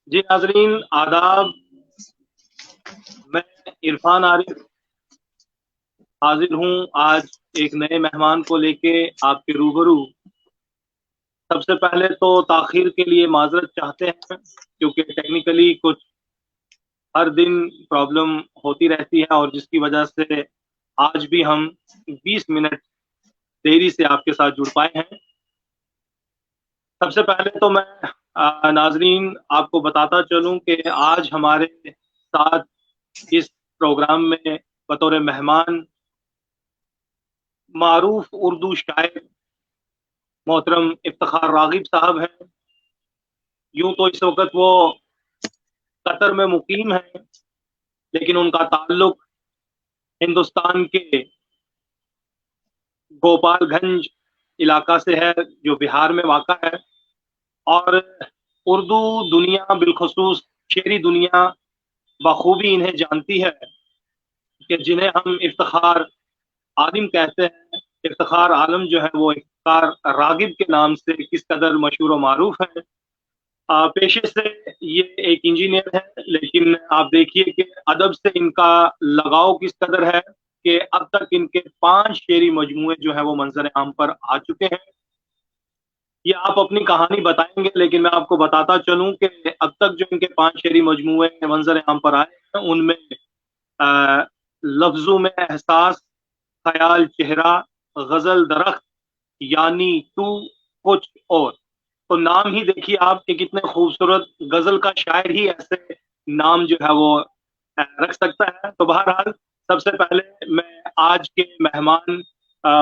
جی ناظرین آداب، میں عرفان عارف حاضر ہوں آج ایک نئے مہمان کو لے کے آپ کے روبرو۔ سب سے پہلے تو تاخیر کے لیے معذرت چاہتے ہیں، کیونکہ ٹیکنیکلی کچھ ہر دن پرابلم ہوتی رہتی ہے، اور جس کی وجہ سے آج بھی ہم 20 منٹ دیری سے آپ کے ساتھ جڑ پائے ہیں۔ سب سے پہلے تو میں ناظرین آپ کو بتاتا چلوں کہ آج ہمارے ساتھ اس پروگرام میں بطور مہمان معروف اردو شاعر محترم افتخار راغب صاحب ہیں۔ یوں تو اس وقت وہ قطر میں مقیم ہیں، لیکن ان کا تعلق ہندوستان کے گوپال گنج علاقہ سے ہے، جو بہار میں واقع ہے، اور اردو دنیا بالخصوص شعری دنیا بخوبی انہیں جانتی ہے کہ جنہیں ہم افتخار عالم کہتے ہیں۔ افتخار عالم جو ہے وہ افتخار راغب کے نام سے کس قدر مشہور و معروف ہے۔ پیشے سے یہ ایک انجینئر ہے، لیکن آپ دیکھیے کہ ادب سے ان کا لگاؤ کس قدر ہے کہ اب تک ان کے 5 شعری مجموعے جو ہیں وہ منظر عام پر آ چکے ہیں۔ یہ آپ اپنی کہانی بتائیں گے، لیکن میں آپ کو بتاتا چلوں کہ اب تک جو ان کے 5 شعری مجموعے منظر عام پر آئے ہیں، ان میں لفظوں میں احساس، خیال چہرہ، غزل درخت، یعنی تو، کچھ اور۔ تو نام ہی دیکھیے آپ کہ کتنے خوبصورت، غزل کا شاعر ہی ایسے نام جو ہے وہ رکھ سکتا ہے۔ تو بہرحال سب سے پہلے میں آج کے مہمان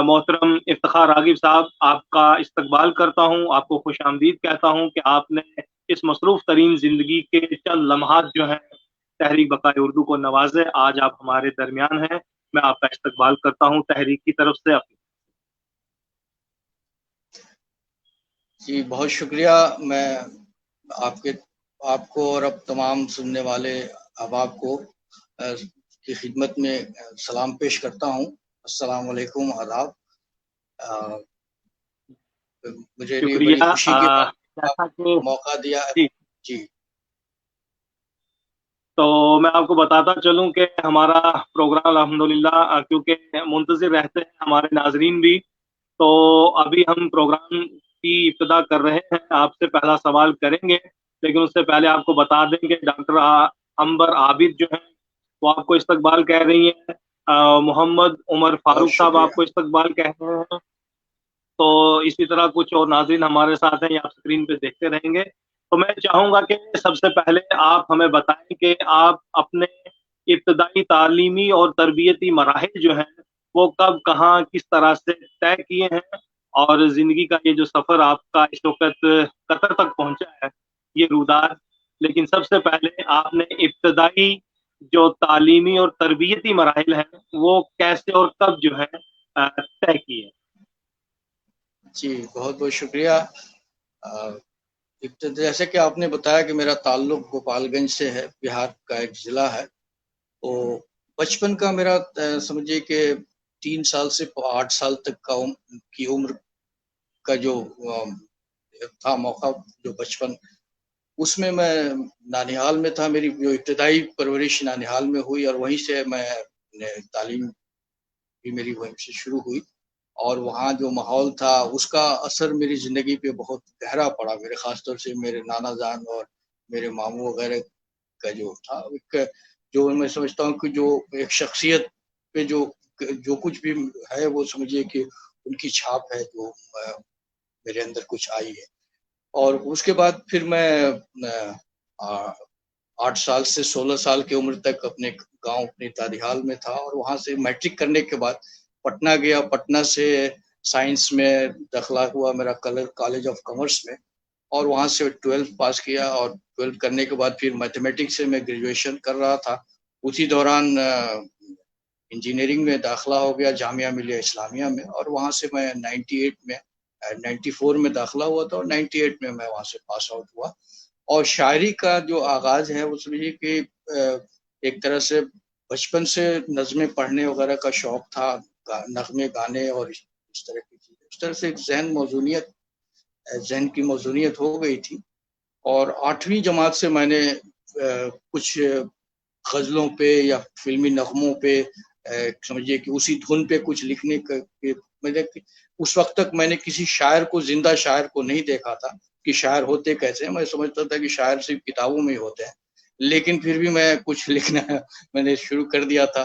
محترم افتخار راغب صاحب، آپ کا استقبال کرتا ہوں، آپ کو خوش آمدید کہتا ہوں کہ آپ نے اس مصروف ترین زندگی کے چند لمحات جو ہیں تحریک بقائے اردو کو نوازے، آج آپ ہمارے درمیان ہیں۔ میں آپ کا استقبال کرتا ہوں تحریک کی طرف سے۔ جی بہت شکریہ۔ میں آپ کو اور اب تمام سننے والے احباب کو کی خدمت میں سلام پیش کرتا ہوں۔ السلام علیکم، آداب۔ مجھے لیے بڑی شکریہ۔ خوشی کی بات جیسا کہ موقع دیا ہے۔ جی، جی تو میں آپ کو بتاتا چلوں کہ ہمارا پروگرام الحمدللہ کیونکہ منتظر رہتے ہیں ہمارے ناظرین بھی، تو ابھی ہم پروگرام کی ابتدا کر رہے ہیں۔ آپ سے پہلا سوال کریں گے، لیکن اس سے پہلے آپ کو بتا دیں کہ ڈاکٹر امبر عابد جو ہیں وہ آپ کو استقبال کہہ رہی ہیں، محمد عمر بہت فاروق صاحب شکریہ۔ آپ کو استقبال کہہ رہے ہیں، تو اسی طرح کچھ اور ناظرین ہمارے ساتھ ہیں، یہ آپ اسکرین پہ دیکھتے رہیں گے۔ تو میں چاہوں گا کہ سب سے پہلے آپ ہمیں بتائیں کہ آپ اپنے ابتدائی تعلیمی اور تربیتی مراحل جو ہیں وہ کب، کہاں، کس طرح سے طے کیے ہیں، اور زندگی کا یہ جو سفر آپ کا اس وقت قطر تک پہنچا ہے یہ رودار، لیکن سب سے پہلے آپ نے ابتدائی جو تعلیمی اور تربیتی مراحل ہیں وہ کیسے اور کب جو ہے طے کیے؟ جی بہت بہت شکریہ۔ جیسے کہ آپ نے بتایا کہ میرا تعلق گوپال گنج سے ہے، بہار کا ایک ضلع ہے۔ تو بچپن کا میرا سمجھیے کہ 3 سال سے 8 سال تک کی عمر کا جو تھا موقع، جو بچپن، اس میں نانیہال میں تھا۔ میری جو ابتدائی پرورش نانیہال میں ہوئی، اور وہیں سے میں تعلیم بھی میری وہیں سے شروع ہوئی، اور وہاں جو ماحول تھا اس کا اثر میری زندگی پہ بہت گہرا پڑا۔ میرے خاص طور سے میرے نانا جان اور میرے ماموں وغیرہ کا جو تھا، جو میں سمجھتا ہوں کہ جو ایک شخصیت پہ جو کچھ بھی ہے وہ سمجھیے کہ ان کی چھاپ ہے جو میرے اندر کچھ آئی ہے۔ اور اس کے بعد پھر میں 8 سال سے 16 سال کی عمر تک اپنے گاؤں، اپنے دادیحال میں تھا، اور وہاں سے میٹرک کرنے کے بعد پٹنہ گیا۔ پٹنہ سے سائنس میں داخلہ ہوا میرا کالج آف کامرس میں، اور وہاں سے 12 پاس کیا، اور 12 کرنے کے بعد پھر میتھمیٹکس سے میں گریجویشن کر رہا تھا۔ اسی دوران انجینئرنگ میں داخلہ ہو گیا جامعہ ملیہ اسلامیہ میں، اور وہاں سے میں 94 میں داخلہ ہوا تھا، اور 98 میں وہاں سے پاس آؤٹ ہوا۔ اور شاعری کا جو آغاز ہے وہ سمجھیے کہ ایک طرح سے بچپن سے نظمیں پڑھنے وغیرہ کا شوق تھا، نغمے گانے اور اس طرح کی چیزیں، اس طرح سے ایک ذہن کی موزونیت ہو گئی تھی۔ اور 8ویں جماعت سے میں نے کچھ غزلوں پہ یا فلمی نغموں پہ سمجھیے کہ اسی دھن پہ کچھ لکھنے کا اس وقت تک میں نے کسی شاعر کو، زندہ شاعر کو نہیں دیکھا تھا کہ شاعر ہوتے کیسے ہیں. میں سمجھتا تھا کہ شاعر صرف کتابوں میں ہی ہوتے ہیں، لیکن پھر بھی میں کچھ لکھنا میں نے شروع کر دیا تھا.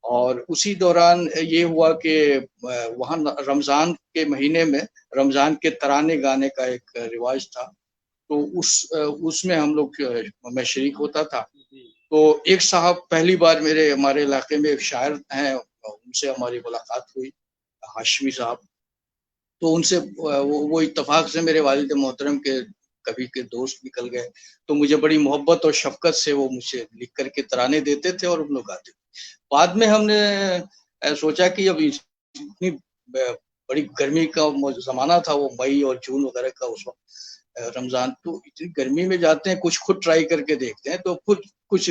اور اسی دوران یہ ہوا کہ وہاں رمضان کے مہینے میں رمضان کے ترانے گانے کا ایک رواج تھا، تو اس میں ہم لوگ میں شریک ہوتا تھا. تو ایک صاحب پہلی بار ہمارے علاقے میں ایک شاعر ہیں، ان سے ہماری ملاقات ہوئی، ہاشمی صاحب. تو ان سے وہ اتفاق سے میرے والد محترم کے کبھی کے دوست نکل گئے. تو مجھے بڑی محبت اور شفقت سے وہ مجھے لکھ کر کے ترانے دیتے تھے اور ہم لوگ گاتے تھے. بعد میں ہم نے سوچا کہ اب اتنی بڑی گرمی کا زمانہ تھا، وہ مئی اور جون وغیرہ کا اس وقت رمضان، تو اتنی گرمی میں جاتے ہیں، کچھ خود ٹرائی کر کے دیکھتے ہیں. تو خود کچھ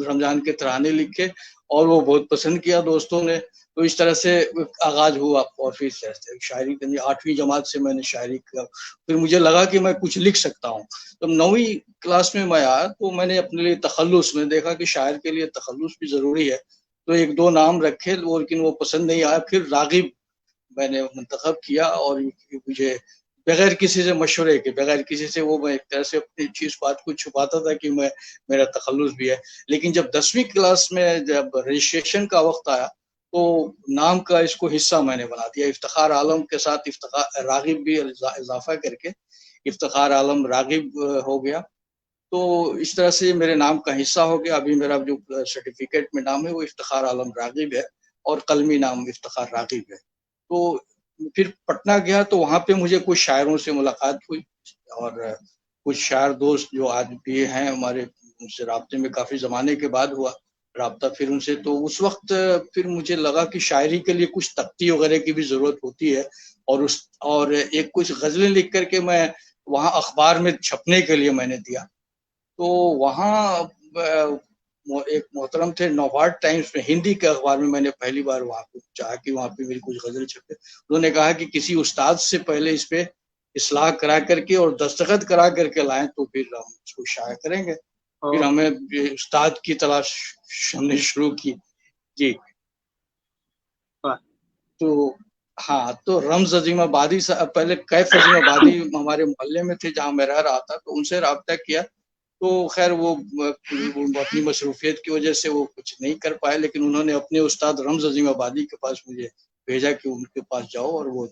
رمضان کے ترانے لکھے اور وہ بہت پسند کیا دوستوں نے. تو اس طرح سے آغاز ہوا اور پھر شاعری کرنی. 8ویں جماعت سے میں نے شاعری کیا. پھر مجھے لگا کہ میں کچھ لکھ سکتا ہوں. تو 9ویں کلاس میں آیا تو میں نے اپنے لیے تخلص میں دیکھا کہ شاعر کے لیے تخلص بھی ضروری ہے. تو 1-2 نام رکھے لیکن وہ پسند نہیں آیا. پھر راغب میں نے منتخب کیا اور مجھے بغیر کسی سے مشورے کے، بغیر کسی سے، وہ میں ایک طرح سے اپنی چیز بات کو چھپاتا تھا کہ میرا تخلص بھی ہے. لیکن جب 10ویں کلاس میں جب رجسٹریشن کا وقت آیا تو نام کا اس کو حصہ میں نے بنا دیا. افتخار عالم کے ساتھ راغب بھی اضافہ کر کے افتخار عالم راغب ہو گیا. تو اس طرح سے میرے نام کا حصہ ہو گیا. ابھی میرا جو سرٹیفکیٹ میں نام ہے وہ افتخار عالم راغب ہے اور قلمی نام افتخار راغب ہے. تو پھر پٹنہ گیا تو وہاں پہ مجھے کچھ شاعروں سے ملاقات ہوئی اور کچھ شاعر دوست جو آج بھی ہیں ہمارے، ان سے رابطے میں کافی زمانے کے بعد ہوا رابطہ پھر ان سے. تو اس وقت پھر مجھے لگا کہ شاعری کے لیے کچھ تختی وغیرہ کی بھی ضرورت ہوتی ہے، اور ایک کچھ غزلیں لکھ کر کے میں وہاں اخبار میں چھپنے کے لیے میں نے دیا. تو وہاں ایک محترم تھے نوبارڈ ٹائمز میں، ہندی کے اخبار میں نے پہلی بار وہاں پہ چاہا کہ وہاں پہ میری کچھ غزل چھپے. انہوں نے کہا کہ کسی استاد سے پہلے اس پہ اصلاح کرا کر کے اور دستخط کرا کر کے لائیں تو پھر ہم اس کو شائع کریں گے. پھر ہمیں استاد کی تلاش ہم نے شروع کی. جی تو ہاں، تو رمز عظیم آبادی پہلے کیف عظیم آبادی ہمارے محلے میں تھے جہاں میں رہ رہا تھا، تو ان سے رابطہ کیا. تو خیر وہ اپنی مصروفیت کی وجہ سے وہ کچھ نہیں کر پائے، لیکن انہوں نے اپنے استاد رمز عظیم آبادی کے پاس مجھے بھیجا کہ ان کے پاس جاؤ اور وہ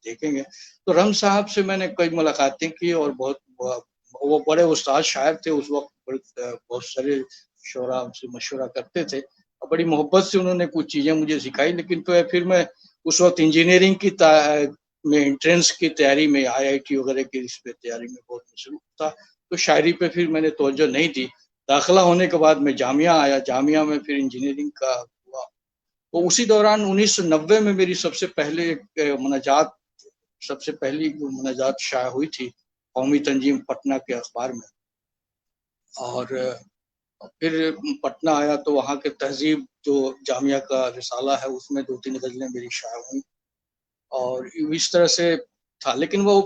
دیکھیں گے. تو رمز صاحب سے میں نے کئی ملاقاتیں کی اور وہ بڑے استاد شاعر تھے اس وقت، بہت سارے شعراء ان سے مشورہ کرتے تھے اور بڑی محبت سے انہوں نے کچھ چیزیں مجھے سکھائی. لیکن تو پھر میں اس وقت انجینئرنگ کی میں انٹرنس کی تیاری میں IIT وغیرہ کی اس پہ تیاری میں بہت مصروف تھا. تو شاعری پہ پھر میں نے توجہ نہیں دی. داخلہ ہونے کے بعد میں جامعہ آیا، جامعہ میں پھر انجینئرنگ کا ہوا. تو اسی دوران 1990 میں میری سب سے پہلی مناجات شائع ہوئی تھی قومی تنظیم پٹنہ کے اخبار میں. اور پھر پٹنہ آیا تو وہاں کے تہذیب جو جامعہ کا رسالہ ہے اس میں 2-3 غزلیں میری شائع ہوئیں اور اس طرح سے تھا. لیکن وہ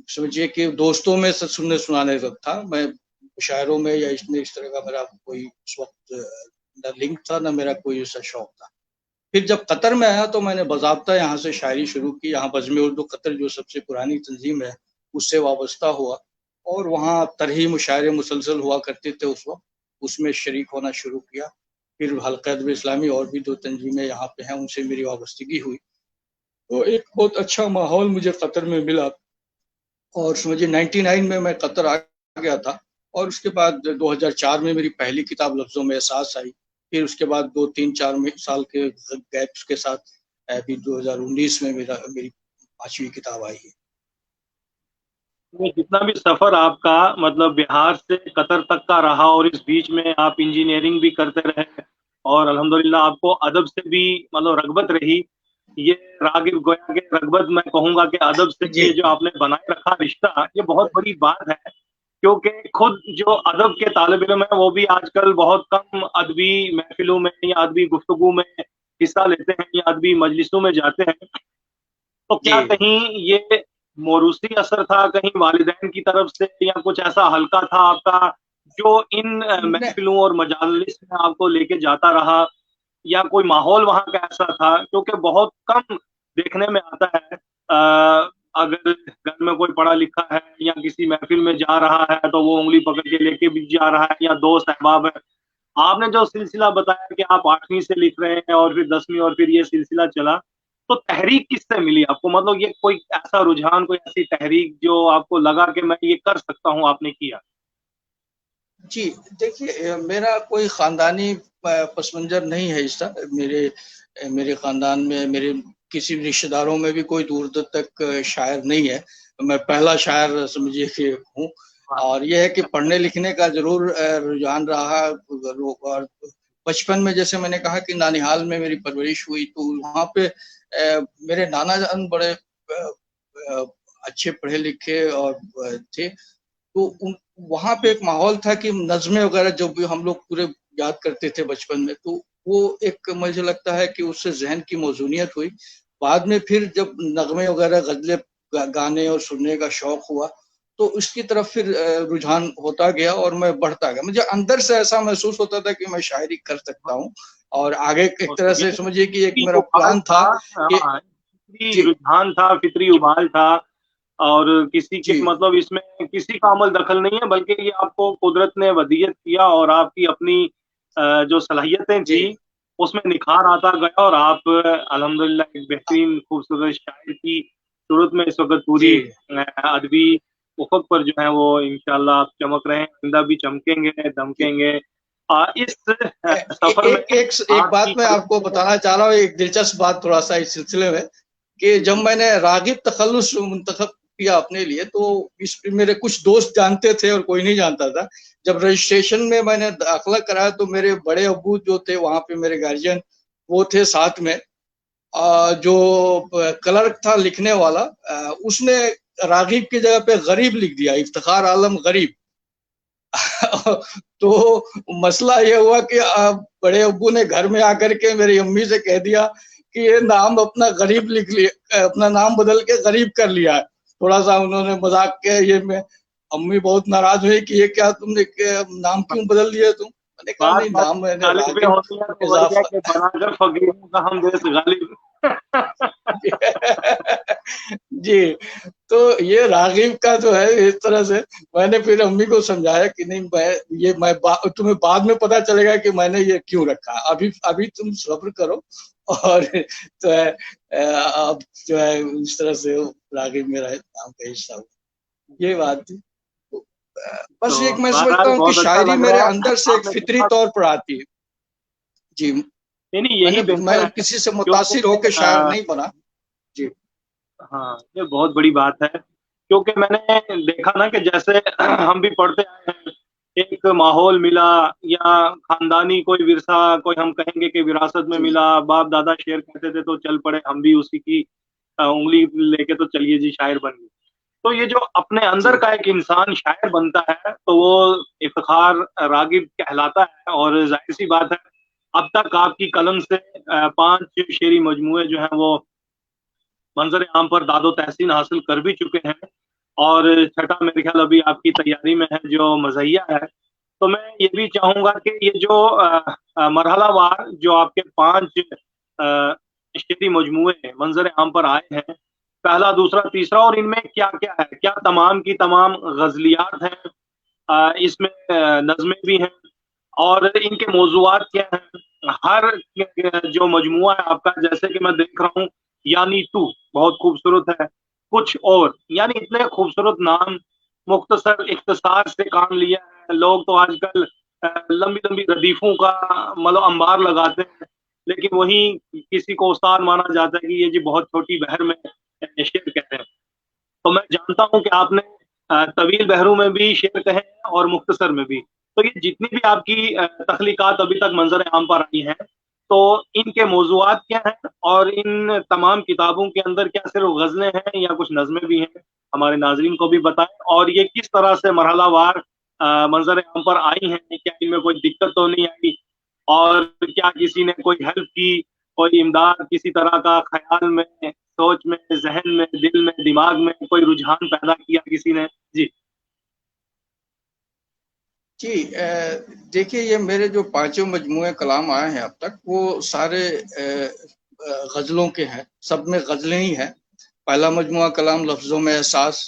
سمجھیے کہ دوستوں میں سننے سنانے تک تھا. میں شاعروں میں یا اس طرح کا میرا کوئی اس وقت نہ لنک تھا نہ میرا کوئی ایسا شوق تھا. پھر جب قطر میں آیا تو میں نے باضابطہ یہاں سے شاعری شروع کی. یہاں بزم اردو قطر جو سب سے پرانی تنظیم ہے اس سے وابستہ ہوا اور وہاں طرحی مشاعرے مسلسل ہوا کرتے تھے اس وقت، اس میں شریک ہونا شروع کیا. پھر حلقہ ادب اسلامی اور بھی 2 تنظیمیں یہاں پہ ہیں، ان سے میری وابستگی ہوئی. تو ایک بہت اچھا ماحول مجھے قطر میں ملا اور سمجھے 99 میں قطر آ گیا تھا. اور اس کے بعد 2004 میں میری پہلی کتاب لفظوں میں احساس آئی. پھر اس کے بعد 2-3-4 سال کے گیپس کے ساتھ ابھی 2019 میں میری 5ویں کتاب آئی ہے. جتنا بھی سفر آپ کا مطلب بہار سے قطر تک کا رہا اور اس بیچ میں آپ انجینئرنگ بھی کرتے رہے اور الحمدللہ آپ کو ادب سے بھی مطلب رغبت رہی. یہ راغب گویا کہ رغبت میں کہوں گا کہ ادب سے یہ جو آپ نے بنائے رکھا رشتہ، یہ بہت بڑی بات ہے. کیونکہ خود جو ادب کے طالب علم ہیں وہ بھی آج کل بہت کم ادبی محفلوں میں یا ادبی گفتگو میں حصہ لیتے ہیں یا ادبی مجلسوں میں جاتے ہیں. تو کیا کہیں یہ موروثی اثر تھا کہیں والدین کی طرف سے، یا کچھ ایسا ہلکا تھا آپ کا جو ان نے محفلوں اور مجالس میں آپ کو لے کے جاتا رہا، یا کوئی ماحول وہاں کا ایسا تھا؟ کیونکہ بہت کم دیکھنے میں آتا ہے اگر گھر میں کوئی پڑھا لکھا ہے یا کسی محفل میں جا رہا ہے تو وہ انگلی پکڑ کے لے کے بھی جا رہا ہے، یا دوست احباب ہے۔ آپ نے جو سلسلہ بتایا کہ آپ 8ویں سے لکھ رہے ہیں اور پھر 10ویں اور پھر یہ سلسلہ چلا، تو تحریک کس سے ملی آپ کو؟ مطلب یہ کوئی ایسا رجحان، کوئی ایسی تحریک جو آپ کو لگا کہ میں یہ کر سکتا ہوں، آپ نے کیا؟ جی دیکھیے، میرا کوئی خاندانی پس منظر نہیں ہے اس طرح۔ میرے خاندان میں میرے کسی بھی رشتہ داروں میں بھی کوئی دور دور تک شاعر نہیں ہے۔ میں پہلا شاعر سمجھیے کہ ہوں۔ اور یہ ہے کہ پڑھنے لکھنے کا ضرور رجحان رہا، اور بچپن میں جیسے میں نے کہا کہ نانیہال میں میری پرورش ہوئی، تو وہاں پہ میرے نانا جان بڑے اچھے پڑھے لکھے اور تھے، تو وہاں پہ ایک ماحول تھا کہ نظمیں وغیرہ جو بھی ہم لوگ پورے یاد کرتے تھے بچپن میں، تو وہ ایک مجھے لگتا ہے کہ اس سے ذہن کی موزونیت ہوئی۔ بعد میں پھر جب نغمے وغیرہ غزلیں گانے اور سننے کا شوق ہوا تو اس کی طرف پھر رجحان ہوتا گیا اور میں بڑھتا گیا۔ مجھے اندر سے ایسا محسوس ہوتا تھا کہ میں شاعری کر سکتا ہوں، اور آگے ایک طرح سے سمجھیے کہ ایک میرا ابال پلان تھا، تھا کہ فطری جی رجحان تھا، فطری ابال تھا، اور کسی کے جی مطلب اس میں کسی کا عمل دخل نہیں ہے، بلکہ یہ آپ کو قدرت نے ودیت کیا اور آپ کی اپنی جو صلاحیتیں جی تھی اس میں نکھار آتا گیا، اور آپ الحمدللہ ایک بہترین خوبصورت شاعر کی صورت میں اس وقت پوری جی ادبی افق پر جو ہے وہ انشاءاللہ آپ چمک رہے ہیں، آئندہ بھی چمکیں گے، جی دمکیں گے۔ اس سفر میں ایک آپ کی بات میں آپ کو قلم بتانا چاہ رہا ہوں، ایک دلچسپ بات تھوڑا سا اس سلسلے میں، کہ جب میں نے راغب تخلص منتخب کیا اپنے لیے تو اس میرے کچھ دوست جانتے تھے اور کوئی نہیں جانتا تھا۔ جب رجسٹریشن میں نے داخلہ کرایا تو میرے بڑے ابو جو تھے وہاں پہ، میرے گارجین وہ تھے ساتھ میں، جو کلرک تھا لکھنے والا، اس نے راغب کی جگہ پہ غریب لکھ دیا، افتخار عالم غریب۔ تو مسئلہ یہ ہوا کہ بڑے ابو نے گھر میں آ کر کے میری امی سے کہہ دیا کہ یہ نام اپنا غریب لکھ لیا، اپنا نام بدل کے غریب کر لیا ہے۔ تھوڑا سا انہوں نے مذاق کیا، یہ میں امی بہت ناراض ہوئی کہ یہ کیا تم نے نام کیوں بدل دیا تم؟ میں نے کہا بات نہیں، بات نام میں نے غالب راغب ہوتی ہے تو وہی ہے اضافہ کہ بنا کر فقیروں کا ہم دیس غالب۔ جی، تو یہ راغب کا جو ہے اس طرح سے میں نے پھر امی کو سمجھایا کہ نہیں، میں تمہیں بعد میں پتا چلے گا کہ میں نے یہ کیوں رکھا، ابھی تم صبر کرو، اور تو ہے اب جو ہے اس طرح سے راغب میرا نام کا حصہ ہوا۔ یہ بات تھی۔ تو بس ایک میں سمجھتا بہرحال ہوں کہ بہت اچھا شاعری لگ میرے رہا ہے اندر سے آپ ایک نے فطری کتنا، طور پر آتی ہے۔ جی، نہیں یہی میں بہتر ہے، کسی سے متاثر ہو کے کیونکہ شاعر نہیں بنا۔ جی ہاں یہ بہت بڑی بات ہے، کیونکہ میں نے دیکھا نا کہ جیسے ہم بھی پڑھتے آئے ہیں، ایک ماحول ملا یا خاندانی کوئی ورثہ، کوئی ہم کہیں گے کہ وراثت میں جی ملا، باپ دادا شعر کہتے تھے تو چل پڑے ہم بھی اسی کی انگلی لے کے تو چلیے جی شاعر بن گئے۔ تو یہ جو اپنے اندر جی کا ایک انسان شاعر بنتا ہے تو وہ افتخار راغب کہلاتا ہے، اور ظاہر سی بات ہے اب تک آپ کی قلم سے 5 شعری مجموعے جو ہیں وہ منظر عام پر داد و تحسین حاصل کر بھی چکے ہیں، اور چھٹا میرے خیال ابھی آپ کی تیاری میں ہے جو مزاحیہ ہے۔ تو میں یہ بھی چاہوں گا کہ یہ جو مرحلہ وار جو آپ کے 5 شعری مجموعے منظر عام پر آئے ہیں، پہلا، دوسرا، تیسرا، اور ان میں کیا کیا ہے؟ کیا تمام کی تمام غزلیات ہیں؟ اس میں نظمیں بھی ہیں؟ اور ان کے موضوعات کیا ہیں؟ ہر جو مجموعہ ہے آپ کا، جیسے کہ میں دیکھ رہا ہوں یعنی تو بہت خوبصورت ہے، کچھ اور، یعنی اتنے خوبصورت نام، مختصر اختصار سے کام لیا ہے۔ لوگ تو آج کل لمبی لمبی ردیفوں کا ملو انبار لگاتے ہیں، لیکن وہی کسی کو استاد مانا جاتا ہے کہ یہ جی بہت چھوٹی بحر میں شعر کہتے ہیں۔ تو میں جانتا ہوں کہ آپ نے طویل بحروں میں بھی شعر کہے ہیں اور مختصر میں بھی، تو یہ جتنی بھی آپ کی تخلیقات ابھی تک منظر عام پر آئی ہیں، تو ان کے موضوعات کیا ہیں، اور ان تمام کتابوں کے اندر کیا صرف غزلیں ہیں یا کچھ نظمیں بھی ہیں؟ ہمارے ناظرین کو بھی بتائیں، اور یہ کس طرح سے مرحلہ وار منظر عام پر آئی ہیں، کیا ان میں کوئی دقت تو نہیں آئی، اور کیا کسی نے کوئی ہیلپ کی، کوئی امداد کسی طرح کا خیال میں، سوچ میں، ذہن میں، دل میں، دماغ میں کوئی رجحان پیدا کیا کسی نے؟ جی جی دیکھیے، یہ میرے جو پانچوں مجموعے کلام آئے ہیں اب تک، وہ سارے غزلوں کے ہیں، سب میں غزلیں ہی ہیں۔ پہلا مجموعہ کلام لفظوں میں احساس،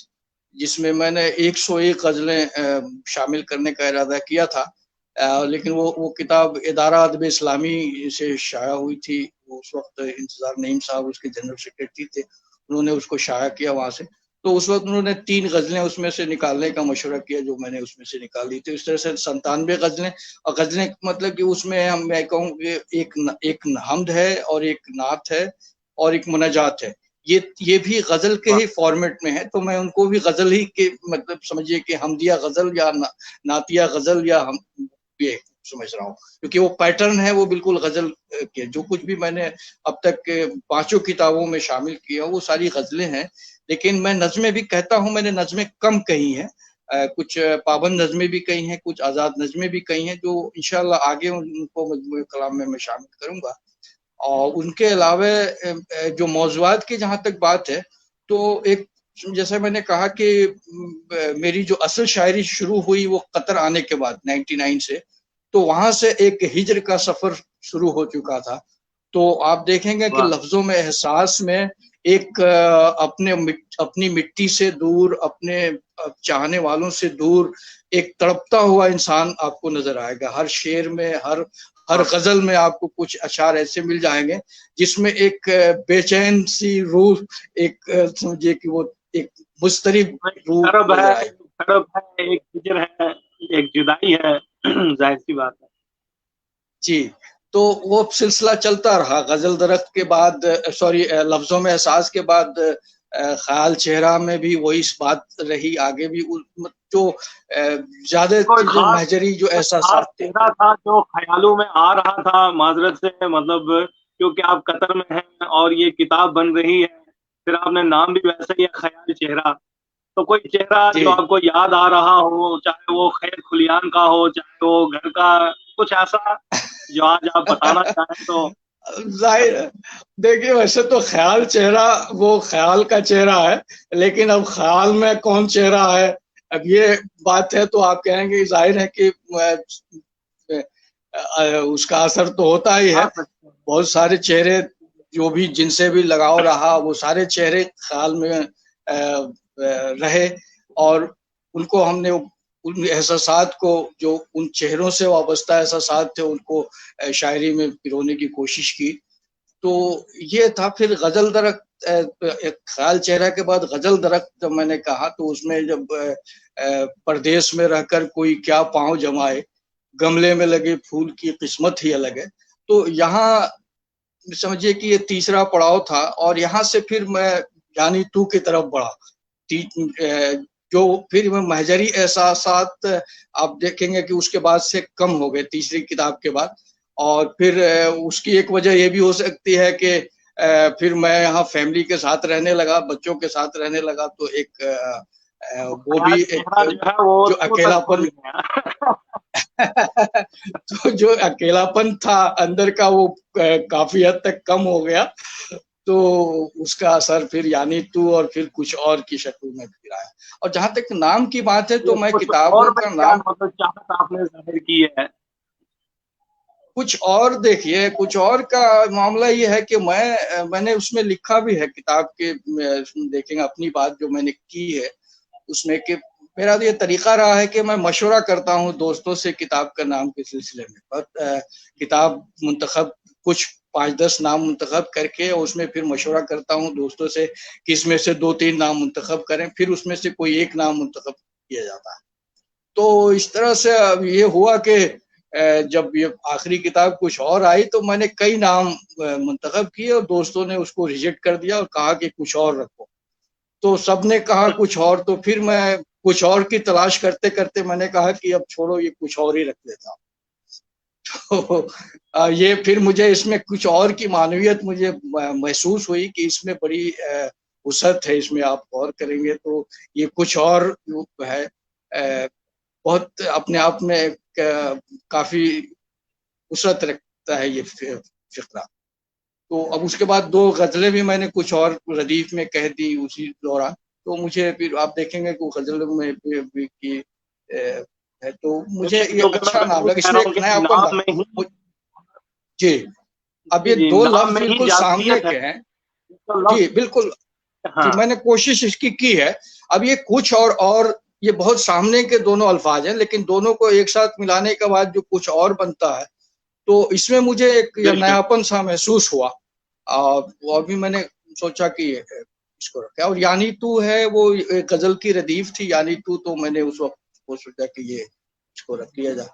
جس میں میں نے 101 غزلیں شامل کرنے کا ارادہ کیا تھا، لیکن وہ کتاب ادارہ ادب اسلامی سے شائع ہوئی تھی۔ اس وقت انتظار نعیم صاحب اس کے جنرل سیکریٹری تھے، انہوں نے اس کو شائع کیا وہاں سے۔ تو اس وقت انہوں نے 3 غزلیں اس میں سے نکالنے کا مشورہ کیا، جو میں نے اس میں سے نکال لی تھی۔ اس طرح سے 97 غزلیں، اور غزلیں مطلب کہ اس میں میں کہوں کہ ایک حمد ہے، اور ایک نعت ہے، اور ایک مناجات ہے۔ یہ بھی غزل کے ہی فارمیٹ میں ہے، تو میں ان کو بھی غزل ہی کے مطلب سمجھیے کہ حمدیہ غزل یا نعتیہ غزل یا یہ سمجھ رہا ہوں، کیونکہ وہ پیٹرن ہے وہ بالکل غزل کے۔ جو کچھ بھی میں نے اب تک کے 5 کتابوں میں شامل کیا وہ ساری غزلیں ہیں، لیکن میں نظمیں بھی کہتا ہوں، میں نے نظمیں کم کہی ہیں، کچھ پابند نظمیں بھی کہی ہیں، کچھ آزاد نظمیں بھی کہی ہیں، جو انشاءاللہ آگے ان کو مجموعہ کلام میں شامل کروں گا۔ اور ان کے علاوہ جو موضوعات کی جہاں تک بات ہے، تو ایک جیسا میں نے کہا کہ میری جو اصل شاعری شروع ہوئی وہ قطر آنے کے بعد 99 سے، تو وہاں سے ایک ہجر کا سفر شروع ہو چکا تھا۔ تو آپ دیکھیں گے کہ لفظوں میں احساس میں ایک اپنی مٹی سے دور، اپنے چاہنے والوں سے دور ایک تڑپتا ہوا انسان آپ کو نظر آئے گا۔ ہر شعر میں، ہر غزل میں آپ کو کچھ اشعار ایسے مل جائیں گے جس میں ایک بے چین سی روح، ایک سمجھے کہ وہ ایک مضطرب روح نظر آئے گی۔ طرب ہے، ایک ہجر ہے، ایک جدائی ہے، ظاہر سی بات ہے۔ جی، تو وہ سلسلہ چلتا رہا۔ غزل درخت کے بعد، لفظوں میں احساس کے بعد خیال چہرہ میں بھی وہی بات رہی، آگے بھی جو زیادہ کوئی چیزیں خاص مہجری جو خاص احساسات تھے۔ چہرہ تھا جو خیالوں میں آ رہا تھا، معذرت سے مطلب کیونکہ آپ قطر میں ہیں اور یہ کتاب بن رہی ہے، پھر آپ نے نام بھی ویسا ہی ہے، خیال چہرہ، تو کوئی چہرہ جو جی آپ کو یاد آ رہا ہو، چاہے وہ خیر خلیان کا ہو، چاہے وہ گھر کا، کچھ ایسا جو آج آپ بتانا چاہیں تو؟ ظاہر ہے، دیکھیے ویسے تو خیال چہرہ وہ خیال کا چہرہ ہے، لیکن اب خیال میں کون چہرہ ہے، اب یہ بات ہے۔ تو آپ کہیں گے ظاہر ہے کہ اس کا اثر تو ہوتا ہی ہے۔ بہت سارے چہرے جو بھی جن سے بھی لگاؤ رہا، وہ سارے چہرے خیال میں رہے، اور ان کو ہم نے ان احساسات کو، جو ان چہروں سے وابستہ احساسات تھے، ان کو شاعری میں پرونے کی کوشش کی۔ تو یہ تھا۔ پھر غزل درخت، خیال چہرہ کے بعد غزل درخت جب میں نے کہا، تو اس میں جب پردیس میں رہ کر کوئی کیا پاؤں جمائے، گملے میں لگے پھول کی قسمت ہی الگ ہے، تو یہاں سمجھیے کہ یہ تیسرا پڑاؤ تھا، اور یہاں سے پھر میں یعنی تو کی طرف بڑھا، جو پھر میں مہجری احساسات آپ دیکھیں گے کہ اس کے بعد سے کم ہو گئے تیسری کتاب کے بعد۔ اور پھر اس کی ایک وجہ یہ بھی ہو سکتی ہے کہ پھر میں یہاں فیملی کے ساتھ رہنے لگا، بچوں کے ساتھ رہنے لگا، تو ایک وہ بھی خیال ایک چہرہ جو ہے وہ جو تو تک اکیلا بھول پن گیا۔ تو جو اکیلا پن تھا اندر کا، وہ کافی حد تک کم ہو گیا۔ تو اس کا اثر پھر یعنی تو اور پھر کچھ اور کی شکل میں پھر آیا۔ اور جہاں تک نام کی بات ہے، تو میں کچھ اور کتابوں میں کا کیا نام مطلب چاہت آپ نے ظاہر کی ہے؟ کچھ اور دیکھیے، کچھ اور کا معاملہ یہ ہے کہ میں نے اس میں لکھا بھی ہے کتاب کے، دیکھیں گے اپنی بات جو میں نے کی ہے اس میں، کہ میرا یہ طریقہ رہا ہے کہ میں مشورہ کرتا ہوں دوستوں سے کتاب کا نام کے سلسلے میں۔ کتاب منتخب، کچھ 5-10 نام منتخب کر کے، اس میں پھر مشورہ کرتا ہوں دوستوں سے کہ اس میں سے 2-3 نام منتخب کریں، پھر اس میں سے کوئی ایک نام منتخب کیا جاتا ہے۔ تو اس طرح سے یہ ہوا کہ جب یہ آخری کتاب کچھ اور آئی، تو میں نے کئی نام منتخب کیے، اور دوستوں نے اس کو ریجیکٹ کر دیا اور کہا کہ کچھ اور رکھو۔ تو سب نے کہا کچھ اور، تو پھر میں کچھ اور کی تلاش کرتے کرتے میں نے کہا کہ اب چھوڑو، یہ کچھ اور ہی رکھ لیتا ہوں۔ تو یہ پھر مجھے اس میں کچھ اور کی معنویت مجھے محسوس ہوئی کہ اس میں بڑی وسعت ہے، اس میں آپ غور کریں گے تو یہ کچھ اور ہے، بہت اپنے آپ میں کافی وسعت رکھتا ہے یہ فقرہ۔ تو اب اس کے بعد 2 غزلیں بھی میں نے کچھ اور ردیف میں کہہ دی اسی دوران. تو مجھے پھر آپ دیکھیں گے کہ وہ غزلوں میں بھی کی ہے، تو مجھے یہ کیونکہ اچھا میں نام وہی لگا، اس کہہ میں رہا ہوں ایک کہ نیا پن نام تھا. میں ہی جی اب یہ جی 2 نام لفظ میں ہی بالکل سامنے جازیت ہے کے ہیں. تو جی لفظ بالکل. جی ہاں میں نے کوشش اس کی ہے. اب یہ کچھ اور یہ بہت سامنے کے دونوں الفاظ ہیں، لیکن دونوں کو ایک ساتھ ملانے کے بعد جو کچھ اور بنتا ہے، تو اس میں مجھے ایک بے شک نیاپن سا محسوس ہوا. وہ ابھی میں نے سوچا کہ اس کو رکھا. اور یعنی تو ہے وہ ایک غزل کی ردیف تھی، یعنی تو میں نے اس وقت وہ سوچا کہ یہ اس کو رکھ لیا جائے.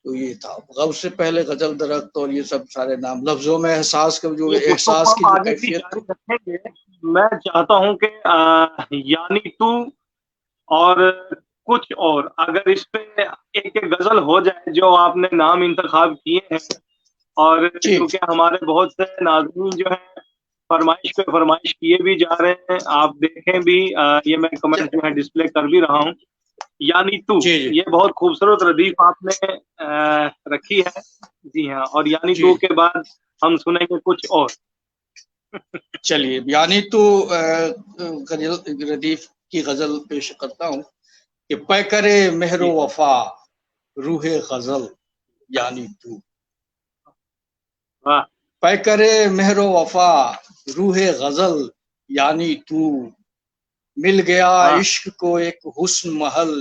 تو یہ تھا. غوث سے پہلے غزل درخت اور یہ سب سارے نام لفظوں میں احساس کا جو یہ گفتگو احساس کی ہم جو آگے بھی کیفیت تھی. جاری رکھیں گے. میں چاہتا ہوں کہ یعنی تو اور کچھ اور اگر اس پہ ایک ایک غزل ہو جائے جو آپ نے نام انتخاب کیے ہیں، اور جی کیونکہ ہمارے بہت سے ناظرین جو ہیں فرمائش پہ فرمائش کیے بھی جا رہے ہیں، آپ دیکھیں بھی یہ میں کمنٹ جو ہے ڈسپلے کر بھی رہا ہوں. یعنی تو جی جی یہ بہت خوبصورت ردیف آپ نے رکھی ہے. جی ہاں، اور یعنی جی تو کے بعد ہم سنیں گے کچھ اور. چلیے یعنی تو ردیف کی غزل پیش کرتا ہوں کہ پے کرے مہر و جی وفا روح غزل یعنی تو. واہ پے کرے مہر و وفا روح غزل یعنی تو. مل گیا واہ عشق کو ایک حسن محل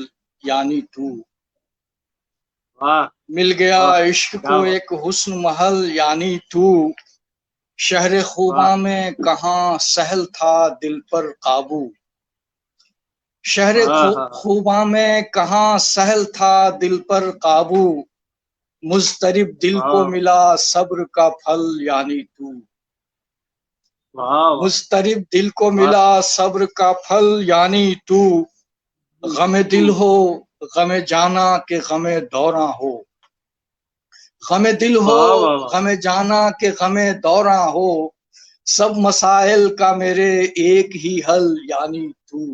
یعنی تو. واہ مل گیا واہ عشق کو کیا بات ایک حسن محل یعنی تو. شہر واہ خوباں میں کہاں سہل تھا دل پر قابو. شہر ہاں ہاں خوباں میں کہاں سہل تھا دل پر قابو. مضطرب دل کو ہاں ملا صبر کا پھل یعنی تو. واہ واہ مضطرب دل کو واہ ملا صبر کا پھل یعنی تو. غم دل ہو غم جانا کہ غم دوراں ہو. غم دل ہو واہ واہ واہ غم جانا کہ غم دوراں ہو. سب مسائل کا میرے ایک ہی حل یعنی تو.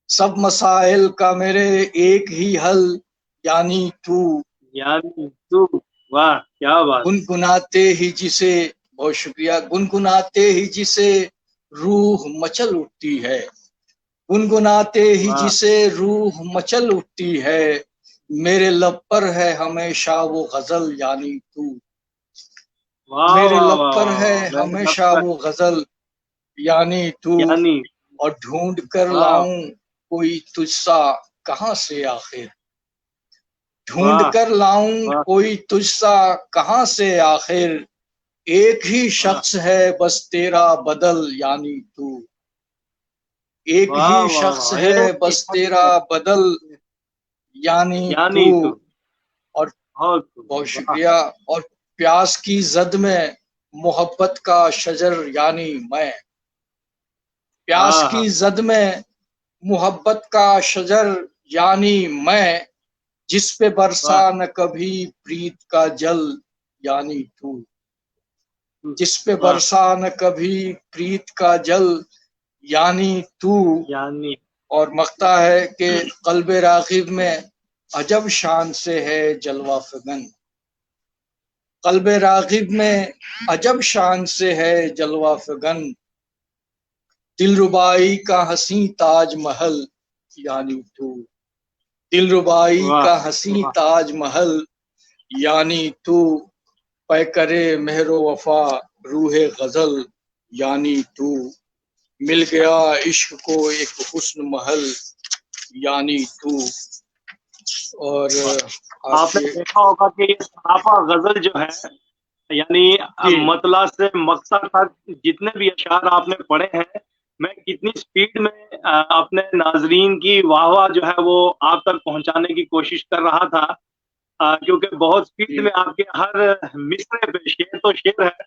سب مسائل کا میرے ایک ہی حل یعنی تو. یعنی تو واہ کیا بات. گنگناتے ہی جسے بہت شکریہ. گنگناتے ہی جسے روح مچل اٹھتی ہے. گنگناتے ہی واہ جسے روح مچل اٹھتی ہے. میرے لب پر ہے ہمیشہ وہ غزل یعنی تو. واہ میرے واہ لب واہ پر واہ ہے واہ میرے لب ہمیشہ پر وہ غزل یعنی تو. یعنی اور ڈھونڈ کر واہ لاؤں کوئی تجھ سا کہاں سے آخر. ڈھونڈ واہ کر لاؤں واہ کوئی تجھ سا کہاں سے آخر. ایک ہی واہ شخص ہے بس تیرا بدل یعنی تو. ایک ہی واہ واہ شخص واہ ہے ایک ہی بس شخص تیرا ہے بدل یعنی تو. یعنی تو اور بہت بہت واہ شکریہ. اور پیاس کی زد میں محبت کا شجر یعنی میں. پیاس ہاں کی ہاں زد میں محبت کا شجر یعنی میں. جس پہ برسا واہ نہ کبھی پریت کا جل یعنی تو. جس پہ واہ برسا نہ کبھی پریت کا جل یعنی تو. یعنی اور مقطع ہے کہ قلب راغب میں عجب شان سے ہے جلوہ فگن. قلب راغب میں عجب شان سے ہے جلوہ فگن. دل ربائی کا حسین تاج محل یعنی تو. دل ربائی واہ کا حسین واہ تاج محل یعنی تو. پے کرے مہر و وفا روح غزل یعنی تو. مل گیا عشق کو ایک حسن محل یعنی تو. اور واہ آپ نے آگے دیکھا ہوگا کہ یہ صحافہ غزل جو ہے، یعنی جی مطلع سے مقطع تک جتنے بھی اشعار آپ نے پڑھے ہیں، میں کتنی سپیڈ میں اپنے ناظرین کی واہ واہ جو ہے وہ آپ تک پہنچانے کی کوشش کر رہا تھا، کیونکہ بہت سپیڈ جی میں آپ کے ہر مصرے پہ شعر تو شعر ہے،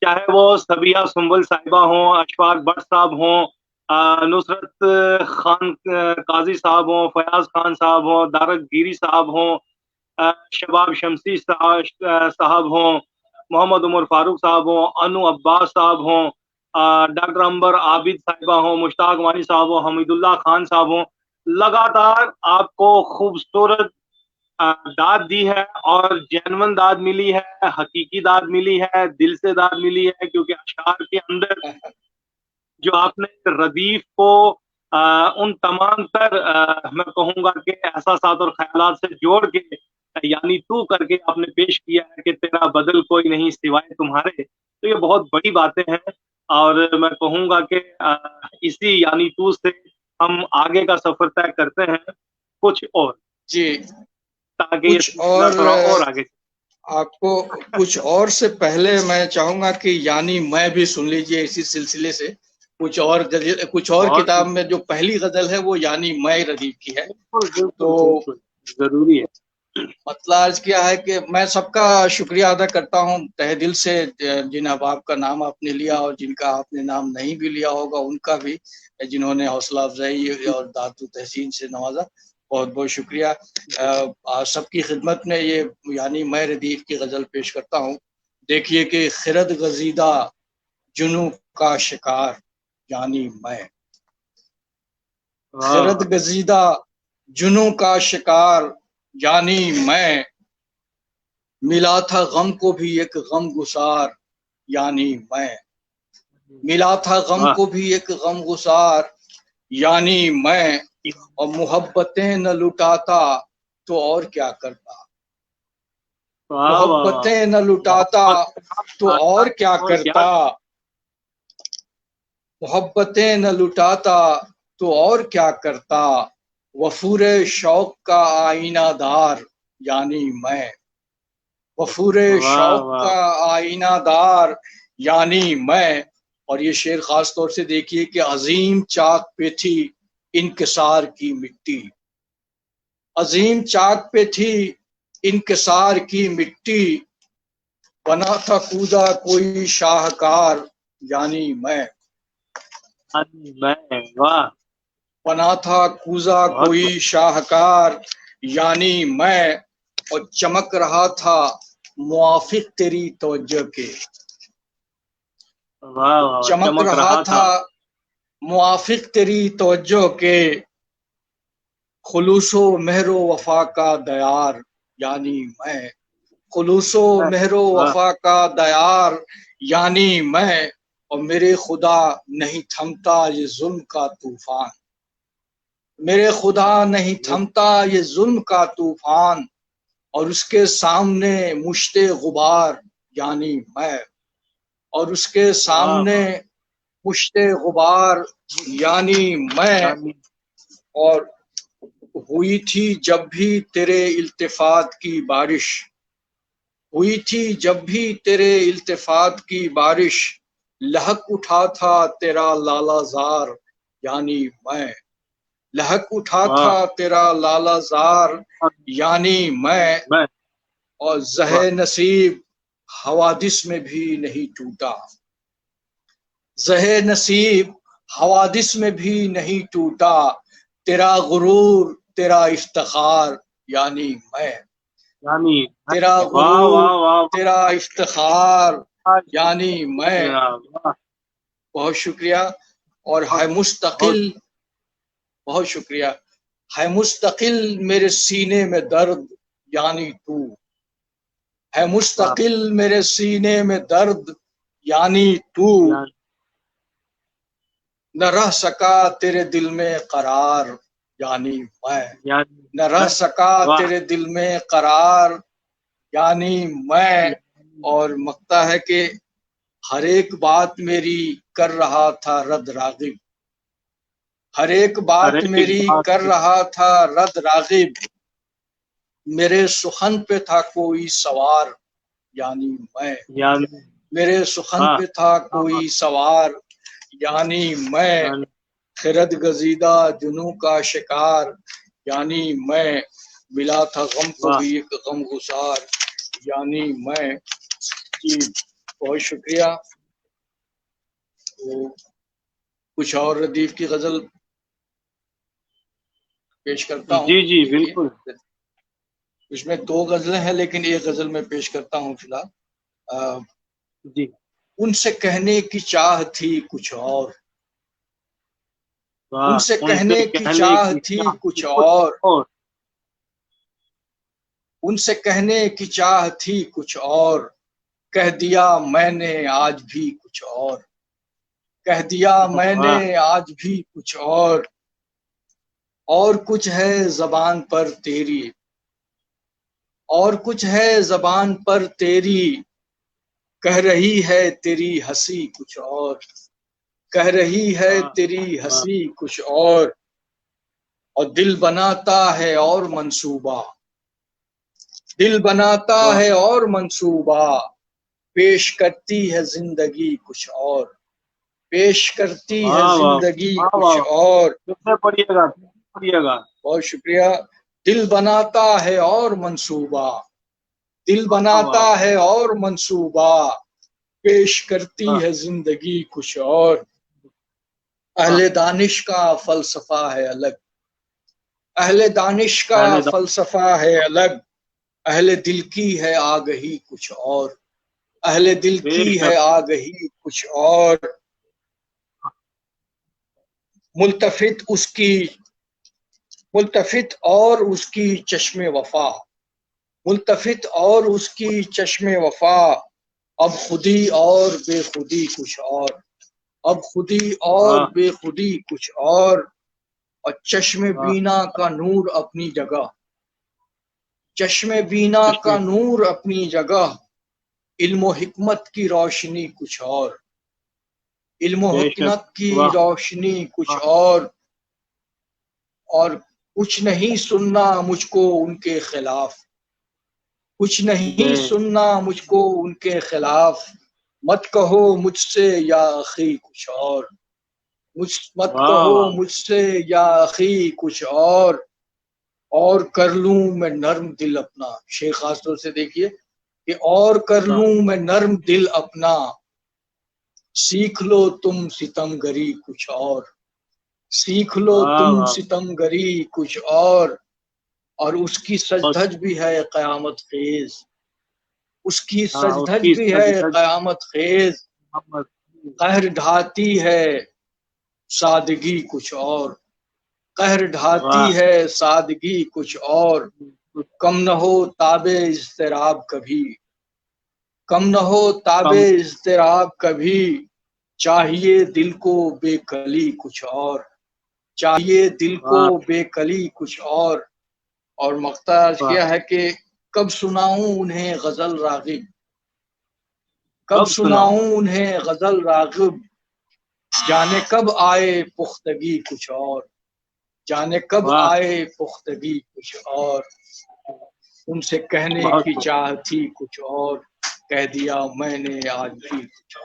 چاہے وہ صبیحہ سنبل صاحبہ ہوں، اشفاق بٹ صاحب ہوں، نصرت خان قاضی صاحب ہوں، فیاض خان صاحب ہوں، دارک گیری صاحب ہوں، شباب شمسی صاحب ہوں، محمد عمر فاروق صاحب ہوں، انو عباس صاحب ہوں، ڈاکٹر امبر عابد صاحبہ ہوں، مشتاق وانی صاحب ہوں، حمید اللہ خان صاحب ہوں، لگاتار آپ کو خوبصورت داد دی ہے، اور جینون داد ملی ہے، حقیقی داد ملی ہے، دل سے داد ملی ہے، کیونکہ اشعار کے اندر جو آپ نے ردیف کو ان تمام تر میں کہوں گا کہ احساسات اور خیالات سے جوڑ کے یعنی تو کر کے آپ نے پیش کیا ہے کہ تیرا بدل کوئی نہیں سوائے تمہارے، تو یہ بہت بڑی باتیں ہیں، اور میں کہوں گا کہ اسی یعنی تو سے ہم آگے کا سفر طے کرتے ہیں کچھ اور، جی تاکہ یہ کچھ سلسلہ اور تھوڑا اور آگے آپ کو کچھ اور سے پہلے میں چاہوں گا کہ یعنی میں بھی سن لیجئے اسی سلسلے سے کچھ اور بہت کتاب میں جو پہلی غزل ہے وہ یعنی میں ردیف کی ہے. بالکل تو بالکل بالکل ضروری ہے. مطلب عرض کیا ہے کہ میں سب کا شکریہ ادا کرتا ہوں تہ دل سے، جن احباب کا نام آپ نے لیا اور جن کا آپ نے نام نہیں بھی لیا ہوگا ان کا بھی، جنہوں نے حوصلہ افزائی اور داد و تحسین سے نوازا، بہت بہت شکریہ. سب کی خدمت میں یہ یعنی میں ردیف کی غزل پیش کرتا ہوں. دیکھیے کہ خرد گزیدہ جنوں کا شکار یعنی میں، خرد گزیدہ جنوں کا شکار یعنی میں، ملا تھا غم کو بھی ایک غم گسار یعنی میں، ملا تھا غم کو بھی ایک غم گسار یعنی میں، اور محبتیں نہ لٹاتا تو اور کیا کرتا، محبتیں نہ لٹاتا تو اور کیا کرتا، محبتیں نہ لٹاتا تو اور کیا کرتا، وفور شوق کا آئینہ دار یعنی میں، وفور شوق کا آئینہ دار یعنی میں. اور یہ شعر خاص طور سے دیکھیے کہ عظیم چاک پہ تھی انکسار کی مٹی، عظیم چاک پہ تھی انکسار کی مٹی، بنا تھا کودا کوئی شاہکار یعنی میں، بنا تھا کوزا کوئی شاہکار یعنی میں، اور چمک رہا تھا موافق تیری توجہ کے، چمک رہا تھا موافق تیری توجہ کے، خلوص و مہر و وفا کا دیار یعنی میں، خلوص و مہر و وفا کا دیار یعنی میں، اور میرے خدا نہیں تھمتا یہ ظلم کا طوفان، میرے خدا نہیں تھمتا یہ ظلم کا طوفان، اور اس کے سامنے مشت غبار یعنی میں، اور اس کے سامنے مشت غبار یعنی میں، اور ہوئی تھی جب بھی تیرے التفات کی بارش، ہوئی تھی جب بھی تیرے التفات کی بارش، لہک اٹھا تھا تیرا لالا زار یعنی میں، لہک اٹھا تھا تیرا لالا زار یعنی میں، اور زہ نصیب حوادث میں بھی نہیں ٹوٹا، زہ نصیب حوادث میں بھی نہیں ٹوٹا، تیرا غرور تیرا افتخار یعنی میں، تیرا غرور تیرا افتخار یعنی میں. بہت شکریہ. اور ہے مستقل، بہت شکریہ، ہے مستقل میرے سینے میں درد یعنی تو، ہے مستقل میرے سینے میں درد یعنی تو، نہ رہ سکا تیرے دل میں قرار یعنی میں، نہ رہ سکا تیرے دل میں قرار یعنی میں. اور مقطع ہے کہ ہر ایک بات میری کر رہا تھا رد راغب، ہر ایک بات میری کر رہا تھا رد راغب، میرے سخن پہ تھا کوئی سوار یعنی میں، میرے سخن پہ تھا کوئی سوار یعنی میں، خرد گزیدہ جنوں کا شکار یعنی میں، ملا تھا غم کو بھی ایک غم گسار یعنی میں. جی بہت شکریہ. تو کچھ اور ردیف کی غزل پیش کرتا ہوں. جی بالکل. اس میں 2 غزلیں ہیں لیکن ایک غزل میں پیش کرتا ہوں فی الحال. جی. ان سے کہنے کی چاہ تھی کچھ اور، ان سے کہنے کی چاہ تھی کچھ اور، ان سے کہنے کی چاہ تھی کچھ اور، کہہ دیا میں نے آج بھی کچھ اور، کہہ دیا میں نے واہ آج بھی کچھ اور کچھ ہے زبان پر تیری، اور کچھ ہے زبان پر تیری، کہہ رہی ہے تیری ہنسی کچھ اور، کہہ رہی ہے واہ تیری واہ ہنسی کچھ اور دل بناتا ہے اور منصوبہ، دل بناتا واہ ہے اور منصوبہ، پیش کرتی ہے زندگی کچھ اور، پیش کرتی ہے واہ واہ زندگی واہ کچھ واہ، اور۔ پھر سے پڑھیے گا، پھر سے پڑھیے گا۔ بہت شکریہ۔ دل بناتا ہے اور منصوبہ، دل واہ بناتا واہ ہے اور منصوبہ، پیش کرتی واہ ہے زندگی کچھ اور۔ اہل واہ، دانش کا فلسفہ ہے الگ، اہل دانش کا اہل فلسفہ ہے الگ، اہل دل کی ہے آگہی کچھ اور، اہل دل بے کی ہے شک، آگہی کچھ اور۔ ملتفت اس کی، ملتفت اور اس کی چشم وفا، ملتفت اور اس کی چشم وفا، اب خودی اور بے خودی کچھ اور، اب خودی اور واہ بے خودی کچھ اور چشم واہ، بینا کا نور اپنی جگہ، چشم بینا کا چشمے، نور اپنی جگہ، علم و حکمت کی روشنی کچھ اور، علم و بے شک، حکمت کی واہ روشنی کچھ واہ اور کچھ نہیں سننا مجھ کو ان کے خلاف، کچھ بے نہیں سننا مجھ کو ان کے خلاف، مت کہو مجھ سے یا اخی کچھ اور، مت واہ کہو واہ، مجھ سے یا اخی کچھ اور کر لوں میں نرم دل اپنا، شیخ خاص طور سے دیکھیے کہ اور کر واہ لوں میں نرم دل اپنا، سیکھ لو تم ستم گری کچھ اور، سیکھ لو واہ تم واہ، ستم گری کچھ اور اس کی سج بہت دھج بھی ہے قیامت خیز، اس کی ہاں، سج اس دھج کی بھی ہے سجدہ قیامت خیز، محمد، قہر ڈھاتی ہے سادگی کچھ قہر ڈھاتی واہ، ہے سادگی کچھ کم نہ ہو تاب اضطراب کبھی، کم نہ ہو تاب کم، اضطراب کبھی، چاہیے دل کو بے کلی کچھ چاہیے دل کو واہ بے کلی کچھ اور مقطع واہ، کیا ہے کہ کب سناؤں انہیں غزل راغب، کب کب سناؤ، سناؤں انہیں غزل راغب، جانے کب آئے پختگی کچھ جانے کب واہ، آئے پختگی کچھ ان سے کہنے بہت کی خوب، چاہ تھی کچھ کہہ دیا میں نے آج بھی کچھ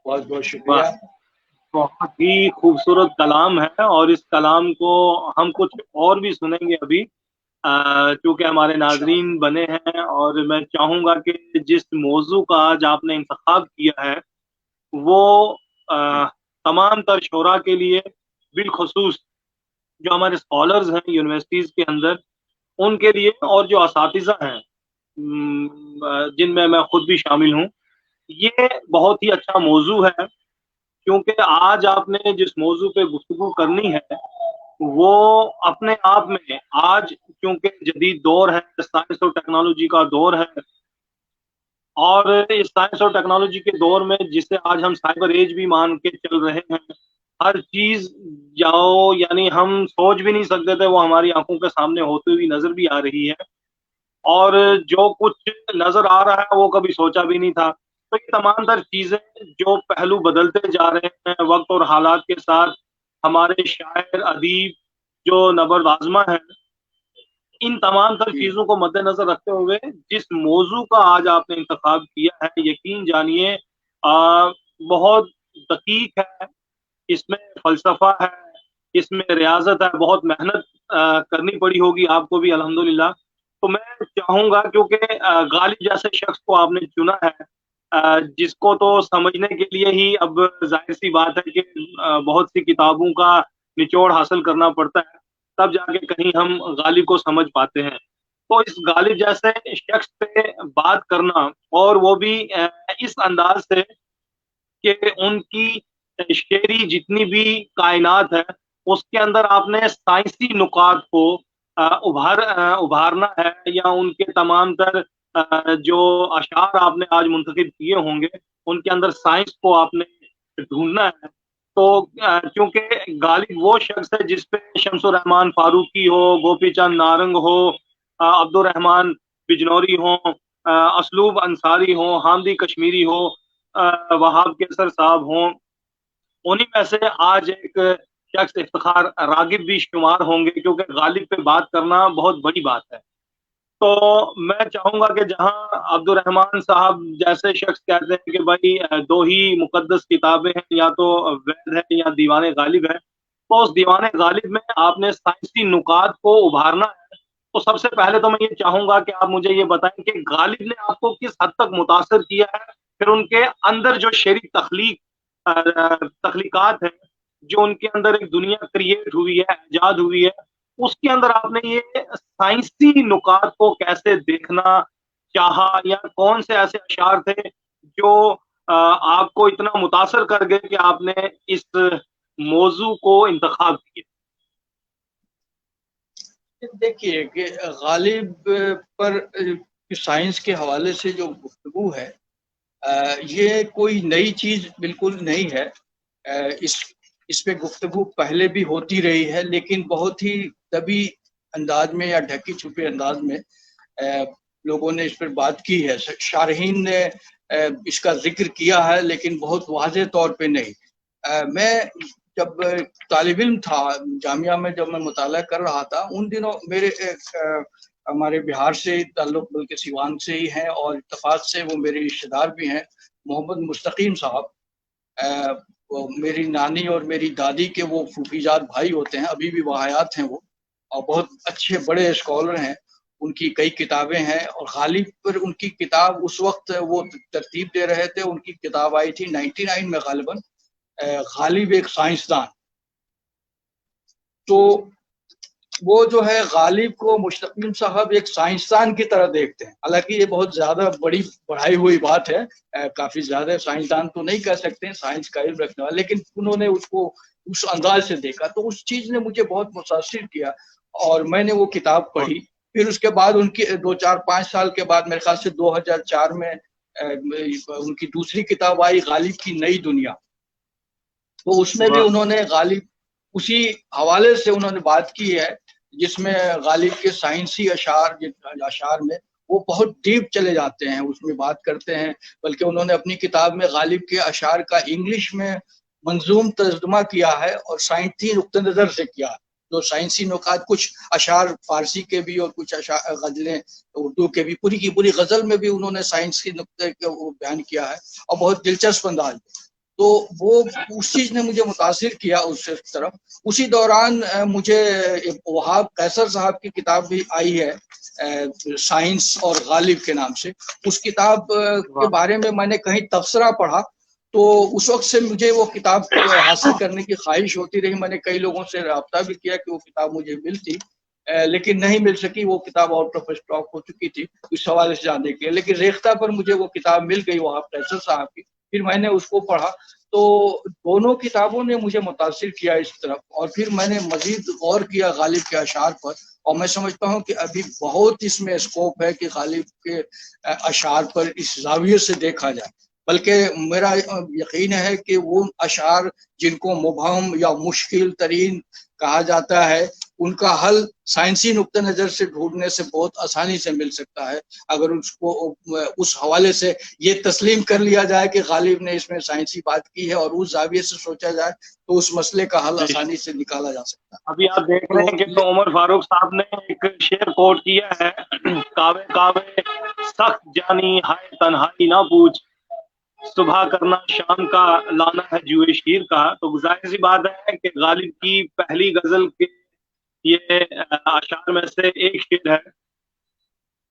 بہت بہت شکریہ۔ واہ، بہت ہی خوبصورت کلام ہے، اور اس کلام کو ہم کچھ اور بھی سنیں گے ابھی، چونکہ ہمارے انشاءاللہ ناظرین بنے ہیں، اور میں چاہوں گا کہ جس موضوع کا آج آپ نے انتخاب کیا ہے وہ تمام تر شعراء کے لیے، بالخصوص جو ہمارے اسکالرز ہیں یونیورسٹیز کے اندر، ان کے لیے، اور جو اساتذہ ہیں جن میں خود بھی شامل ہوں، یہ بہت ہی اچھا موضوع ہے، کیونکہ آج آپ نے جس موضوع پہ گفتگو کرنی ہے وہ اپنے آپ میں آج، کیونکہ جدید دور ہے، سائنس اور ٹیکنالوجی کا دور ہے، اور اس سائنس اور ٹیکنالوجی کے دور میں جسے آج ہم سائبر ایج بھی مان کے چل رہے ہیں، ہر چیز جاؤ یعنی ہم سوچ بھی نہیں سکتے تھے وہ ہماری آنکھوں کے سامنے ہوتی ہوئی نظر بھی آ رہی ہے، اور جو کچھ نظر آ رہا ہے وہ کبھی سوچا بھی نہیں تھا۔ تو یہ تمام تر چیزیں جو پہلو بدلتے جا رہے ہیں وقت اور حالات کے ساتھ، ہمارے شاعر ادیب جو نبرد آزما ہے، ان تمام تر جی چیزوں کو مد نظر رکھتے ہوئے جس موضوع کا آج آپ نے انتخاب کیا ہے، یقین جانیے بہت دقیق ہے، اس میں فلسفہ ہے، اس میں ریاضت ہے، بہت محنت کرنی پڑی ہوگی آپ کو بھی الحمدللہ۔ تو میں چاہوں گا، کیونکہ غالب جیسے شخص کو آپ نے چنا ہے، جس کو تو سمجھنے کے لیے ہی اب ظاہر سی بات ہے کہ بہت سی کتابوں کا نچوڑ حاصل کرنا پڑتا ہے، تب جا کے کہیں ہم غالب کو سمجھ پاتے ہیں۔ تو اس غالب جیسے شخص سے بات کرنا، اور وہ بھی اس انداز سے کہ ان کی شعری جتنی بھی کائنات ہے اس کے اندر آپ نے سائنسی نکات کو ابھارنا ہے، یا ان کے تمام تر جو اشعار آپ نے آج منتخب کیے ہوں گے ان کے اندر سائنس کو آپ نے ڈھونڈنا ہے. تو کیونکہ غالب وہ شخص ہے جس پہ شمس الرحمان فاروقی ہو، گوپی چند نارنگ ہو، عبد الرحمان بجنوری ہو، اسلوب انصاری ہو، حامدی کشمیری ہو، وہاب کیسر صاحب ہوں، انہیں میں سے آج ایک شخص افتخار راغب بھی شمار ہوں گے، کیونکہ غالب پہ بات کرنا بہت بڑی بات ہے. تو میں چاہوں گا کہ جہاں عبد الرحمان صاحب جیسے شخص کہتے ہیں کہ بھائی دو ہی مقدس کتابیں ہیں، یا تو وید ہے یا دیوان غالب ہے، تو اس دیوان غالب میں آپ نے سائنسی نکات کو ابھارنا ہے. تو سب سے پہلے تو میں یہ چاہوں گا کہ آپ مجھے یہ بتائیں کہ غالب نے آپ کو کس حد تک متاثر کیا ہے، پھر ان کے اندر جو شعری تخلیقات ہیں، جو ان کے اندر ایک دنیا کریٹ ہوئی ہے، ایجاد ہوئی ہے، اس کے اندر آپ نے یہ سائنسی نکات کو کیسے دیکھنا چاہا، یا کون سے ایسے اشعار تھے جو آپ کو اتنا متاثر کر گئے کہ آپ نے اس موضوع کو انتخاب کیا؟ دیکھیے کہ غالب پر سائنس کے حوالے سے جو گفتگو ہے یہ کوئی نئی چیز بالکل نہیں ہے. اس پہ گفتگو پہلے بھی ہوتی رہی ہے، لیکن بہت ہی دبی انداز میں یا ڈھکی چھپے انداز میں لوگوں نے اس پر بات کی ہے. شارحین نے اس کا ذکر کیا ہے، لیکن بہت واضح طور پہ نہیں. میں جب طالب علم تھا جامعہ میں، جب میں مطالعہ کر رہا تھا، ان دنوں میرے ہمارے بہار سے تعلق بلکہ سیوان سے ہی ہیں، اور اتفاق سے وہ میرے رشتے دار بھی ہیں، محمد مستقیم صاحب. وہ میری نانی اور میری دادی کے وہ پھوپھی بھائی ہوتے ہیں، ابھی بھی وہ حیات ہیں وہ، اور بہت اچھے بڑے اسکالر ہیں. ان کی کئی کتابیں ہیں، اور غالب پر ان کی کتاب اس وقت وہ ترتیب دے رہے تھے. ان کی کتاب آئی تھی 99 میں غالباً، غالب ایک سائنسدان. تو وہ جو ہے غالب کو مستقیم صاحب ایک سائنسدان کی طرح دیکھتے ہیں. حالانکہ یہ بہت زیادہ بڑی بڑھائی ہوئی بات ہے، کافی زیادہ سائنسدان تو نہیں کہہ سکتے سائنس کا علم رکھنے والا، لیکن انہوں نے اس کو اس انداز سے دیکھا. تو اس چیز نے مجھے بہت متاثر کیا، اور میں نے وہ کتاب پڑھی. پھر اس کے بعد ان کی 2-4-5 سال کے بعد، میرے خیال سے 2004 میں ان کی دوسری کتاب آئی، غالب کی نئی دنیا. تو اس میں بھی انہوں نے غالب اسی حوالے سے انہوں نے بات کی ہے، جس میں غالب کے سائنسی اشعار میں وہ بہت ڈیپ چلے جاتے ہیں، اس میں بات کرتے ہیں. بلکہ انہوں نے اپنی کتاب میں غالب کے اشعار کا انگلش میں منظوم ترجمہ کیا ہے، اور سائنسی نقطہ نظر سے کیا ہے. جو سائنسی نکات، کچھ اشعار فارسی کے بھی اور کچھ غزلیں اردو کے بھی، پوری کی پوری غزل میں بھی انہوں نے سائنس کے نقطے کو بیان کیا ہے، اور بہت دلچسپ انداز میں. تو وہ اس چیز نے مجھے متاثر کیا اس طرف. اسی دوران مجھے وہاب قیصر صاحب کی کتاب بھی آئی ہے، سائنس اور غالب کے نام سے. اس کتاب کے بارے میں نے کہیں تبصرہ پڑھا، تو اس وقت سے مجھے وہ کتاب حاصل کرنے کی خواہش ہوتی رہی. میں نے کئی لوگوں سے رابطہ بھی کیا کہ وہ کتاب مجھے ملتی، لیکن نہیں مل سکی. وہ کتاب آؤٹ آف اسٹاک ہو چکی تھی اس حوالے سے جاننے کے لیے. لیکن ریختہ پر مجھے وہ کتاب مل گئی وہاب قیصر صاحب کی. پھر میں نے اس کو پڑھا، تو دونوں کتابوں نے مجھے متاثر کیا اس طرف. اور پھر میں نے مزید غور کیا غالب کے اشعار پر، اور میں سمجھتا ہوں کہ ابھی بہت اس میں اسکوپ ہے کہ غالب کے اشعار پر اس زاویے سے دیکھا جائے. بلکہ میرا یقین ہے کہ وہ اشعار جن کو مبہم یا مشکل ترین کہا جاتا ہے، ان کا حل سائنسی نقطہ نظر سے ڈھونڈنے سے بہت آسانی سے مل سکتا ہے، اگر اس کو اس حوالے سے یہ تسلیم کر لیا جائے کہ غالب نے اس میں سائنسی بات کی ہے، اور اس زاویے سے سوچا جائے تو اس مسئلے کا حل آسانی سے نکالا جا سکتا ہے. ابھی آپ دیکھ رہے ہیں کہ تو عمر فاروق صاحب نے ایک شعر کوٹ کیا ہے، کاوے کاوے سخت جانی ہائے تنہائی نہ پوچھ، صبح کرنا شام کا لانا ہے جوئے شیر کا. تو ظاہر سی بات ہے کہ غالب کی پہلی غزل کے یہ اشعار میں سے ایک شعر ہے،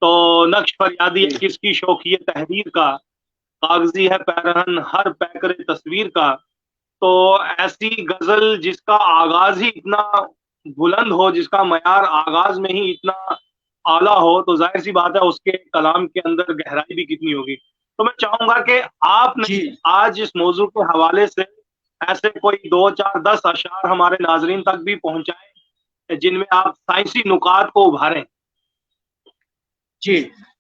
تو نقش فریادی ہے کس کی شوخی تحریر کا، کاغذی ہے پیرہن ہر پیکر تصویر کا. تو ایسی غزل جس کا آغاز ہی اتنا بلند ہو، جس کا معیار آغاز میں ہی اتنا اعلیٰ ہو، تو ظاہر سی بات ہے اس کے کلام کے اندر گہرائی بھی کتنی ہوگی. تو میں چاہوں گا کہ آپ نے آج اس موضوع کے حوالے سے ایسے کوئی 2-4-10 اشعار ہمارے ناظرین تک بھی پہنچائیں، جن میں آپ سائنسی نکات کو ابھاریں. جی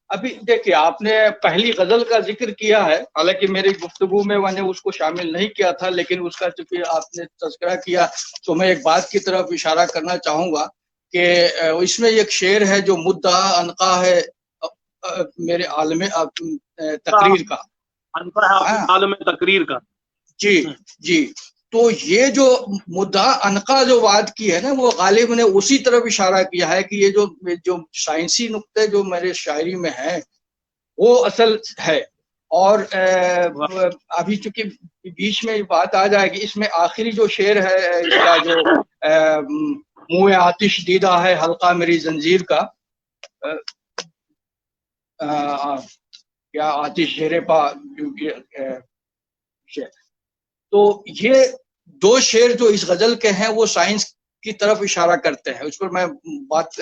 ابھی دیکھیے آپ نے پہلی غزل کا ذکر کیا ہے، حالانکہ میری گفتگو میں نے اس کو شامل نہیں کیا تھا، لیکن اس کا چونکہ آپ نے تذکرہ کیا تو میں ایک بات کی طرف اشارہ کرنا چاہوں گا کہ اس میں ایک شعر ہے جو مدعا عنقا ہے میرے عالم تقریر کا. انفا ہے ہاں عالم تقریر کا. جی جی، تو یہ جو مدعا عنقا جو بات کی ہے نا، وہ غالب نے اسی طرف اشارہ کیا ہے کہ یہ جو سائنسی نقطے جو میرے شاعری میں ہیں وہ اصل ہے. اور ابھی چونکہ بیچ میں بات آ جائے گی، اس میں آخری جو شعر ہے اس کا جو منہ آتش دیدہ ہے حلقہ میری زنجیر کا، کیا آتش شیر پا، تو یہ دو شعر جو اس غزل کے ہیں وہ سائنس کی طرف اشارہ کرتے ہیں. اس پر میں بات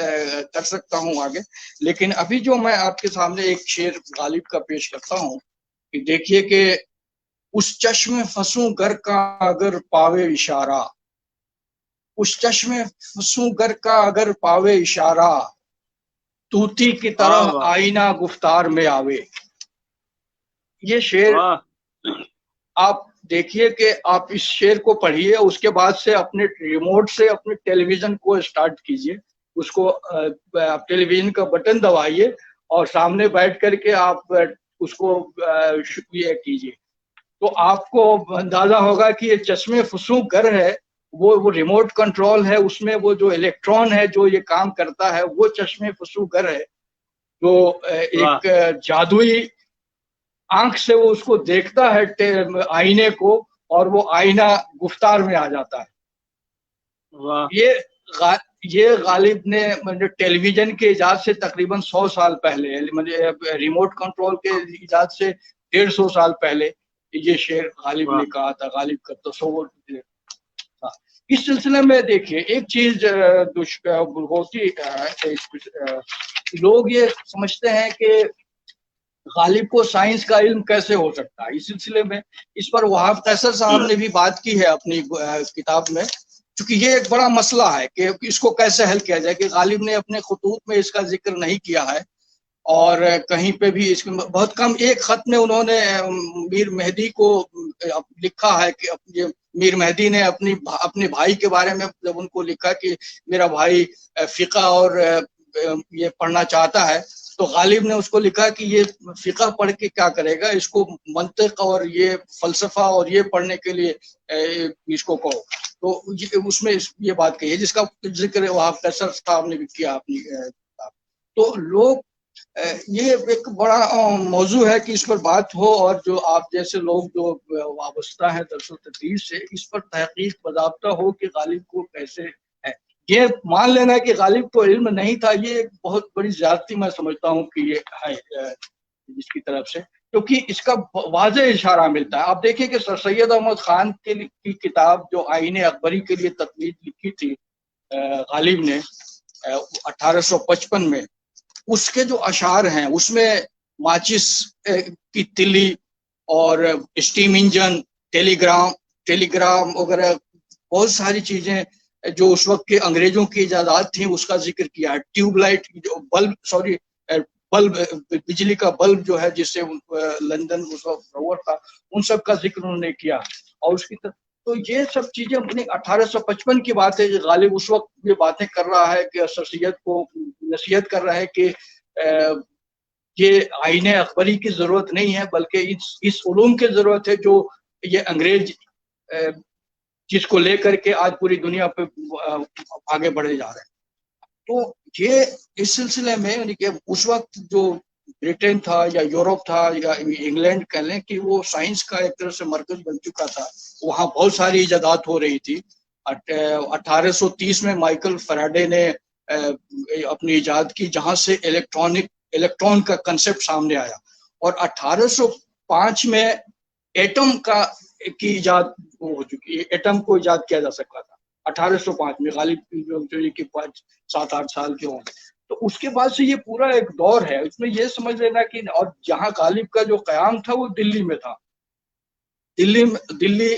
کر سکتا ہوں آگے، لیکن ابھی جو میں آپ کے سامنے ایک شعر غالب کا پیش کرتا ہوں کہ دیکھیے کہ اس چشم فسوں گر کا اگر پاوے اشارہ، اس چشم فسوں گر کا اگر پاوے اشارہ، طوطی کی طرح آئینہ گفتار میں آوے. یہ شعر آپ دیکھیے کہ آپ اس شعر کو پڑھیے، اس کے بعد سے اپنے ریموٹ سے اپنے ٹیلی ویژن کو اسٹارٹ کیجئے، اس کو ٹیلی ویژن کا بٹن دبائیے اور سامنے بیٹھ کر کے آپ اس کو یہ کیجئے، تو آپ کو اندازہ ہوگا کہ یہ چشمے فسوں گر ہے، وہ ریموٹ کنٹرول ہے، اس میں وہ جو الیکٹران ہے جو یہ کام کرتا ہے وہ چشمے فسوں گر ہے، جو ایک جادوئی آنکھ سے وہ اس کو دیکھتا ہے آئینے کو، اور وہ آئینہ گفتار میں آ جاتا ہے. یہ غالب نے ٹیلی ویژن کے ایجاد سے تقریباً 100 سال پہلے، ریموٹ کنٹرول کے ایجاد سے 150 سال پہلے یہ شعر غالب نے کہا تھا. غالب کا تصور تھا. اس سلسلے میں دیکھیے ایک چیز ہوتی ہے، لوگ یہ سمجھتے ہیں کہ غالب کو سائنس کا علم کیسے ہو سکتا ہے. اس سلسلے میں اس پر وہاب قیصر صاحب نے بھی بات کی ہے اپنی کتاب میں، چونکہ یہ ایک بڑا مسئلہ ہے کہ اس کو کیسے حل کیا جائے، کہ غالب نے اپنے خطوط میں اس کا ذکر نہیں کیا ہے، اور کہیں پہ بھی اس میں بہت کم ایک خط میں انہوں نے میر مہدی کو لکھا ہے کہ میر مہدی نے اپنے بھائی کے بارے میں جب ان کو لکھا کہ میرا بھائی فقہ اور یہ پڑھنا چاہتا ہے، تو غالب نے اس کو لکھا کہ یہ فقہ پڑھ کے کیا کرے گا، اس کو منطق اور یہ فلسفہ اور یہ پڑھنے کے لیے اس کو کہو. تو اس میں یہ بات کہی ہے جس کا ذکر وہاب قیصر صاحب نے بھی کیا اپنی. تو لوگ یہ ایک بڑا موضوع ہے کہ اس پر بات ہو، اور جو آپ جیسے لوگ جو وابستہ ہیں درس و تدریس سے اس پر تحقیق باضابطہ ہو کہ غالب کو کیسے ہے. یہ مان لینا کہ غالب کو علم نہیں تھا، یہ ایک بہت بڑی زیادتی میں سمجھتا ہوں کہ یہ ہے اس کی طرف سے، کیونکہ اس کا واضح اشارہ ملتا ہے. آپ دیکھیں کہ سر سید احمد خان کی کتاب جو آئین اکبری کے لیے تقریر لکھی تھی غالب نے 1855 میں، اس کے جو اشعار ہیں اس میں ماچس کی تلی اور اسٹیم انجن، ٹیلی گرام وغیرہ بہت ساری چیزیں جو اس وقت کے انگریزوں کی ایجادات تھیں اس کا ذکر کیا ہے. ٹیوب لائٹ جو بلب بجلی کا بلب جو ہے جس سے لندن اس وقت رور تھا، ان سب کا ذکر انہوں نے کیا. اور اس کی تو یہ سب چیزیں اپنی 1855 کی بات ہے. غالب اس وقت یہ باتیں کر رہا ہے کہ سر سید کو نصیحت کر رہا ہے کہ یہ آئین اکبری کی ضرورت نہیں ہے، بلکہ اس علوم کی ضرورت ہے جو یہ انگریز جس کو لے کر کے آج پوری دنیا پہ آگے بڑھے جا رہے ہیں. تو یہ اس سلسلے میں یعنی کہ اس وقت جو برٹن تھا یا یورپ تھا یا انگلینڈ کہہ لیں کہ وہ سائنس کا ایک طرح سے مرکز بن چکا تھا، وہاں بہت ساری ایجادات ہو رہی تھی. 1830 میں مائیکل فیراڈے نے اپنی ایجاد کی جہاں سے الیکٹران کا کنسپٹ سامنے آیا، اور 1805 میں ایٹم کی ایجاد ہو چکی ہے. ایٹم کو ایجاد کیا جا سکتا تھا 1805 میں، غالب جو 7-8 سال کے ہوں گے. تو اس کے بعد سے یہ پورا ایک دور ہے، اس میں یہ سمجھ لینا کہ اور جہاں غالب کا جو قیام تھا وہ دلی میں تھا. دلی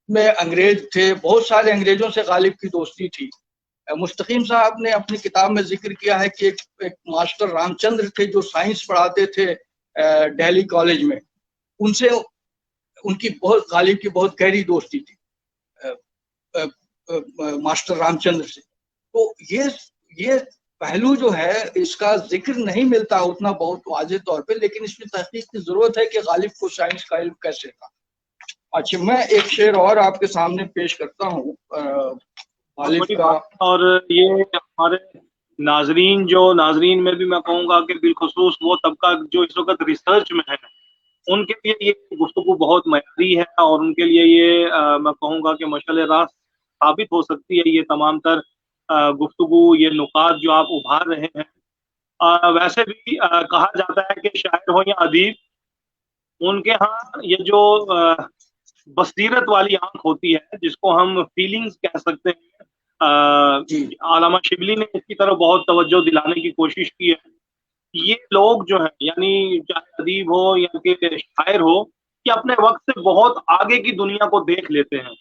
میں انگریز تھے، بہت سارے انگریزوں سے غالب کی دوستی تھی، مستقیم صاحب نے اپنی کتاب میں ذکر کیا ہے کہ ایک ماسٹر رام چندر تھے جو سائنس پڑھاتے تھے دہلی کالج میں، ان سے ان کی غالب کی بہت گہری دوستی تھی ماسٹر رام چندر سے. تو یہ پہلو جو ہے اس کا ذکر نہیں ملتا اتنا بہت واضح طور پہ، لیکن اس میں تحقیق کی ضرورت ہے کہ غالب کو سائنس کا علم کیسے تھا. اچھا، میں ایک شعر اور آپ کے سامنے پیش کرتا ہوں بہت غالب بڑی کا. بات ہے، اور یہ ہمارے ناظرین میں بھی میں کہوں گا کہ بالخصوص وہ طبقہ جو اس وقت ریسرچ میں ہے، ان کے لیے یہ گفتگو بہت معیاری ہے، اور ان کے لیے یہ میں کہوں گا کہ مشعل راہ ثابت ہو سکتی ہے یہ تمام تر گفتگو، یہ نکات جو آپ ابھار رہے ہیں. ویسے بھی کہا جاتا ہے کہ شاعر ہو یا ادیب، ان کے ہاں یہ جو بصیرت والی آنکھ ہوتی ہے، جس کو ہم فیلنگز کہہ سکتے ہیں، علامہ شبلی نے اس کی طرف بہت توجہ دلانے کی کوشش کی ہے. یہ لوگ جو ہیں، یعنی چاہے ادیب ہو یا کہ شاعر ہو، کہ اپنے وقت سے بہت آگے کی دنیا کو دیکھ لیتے ہیں،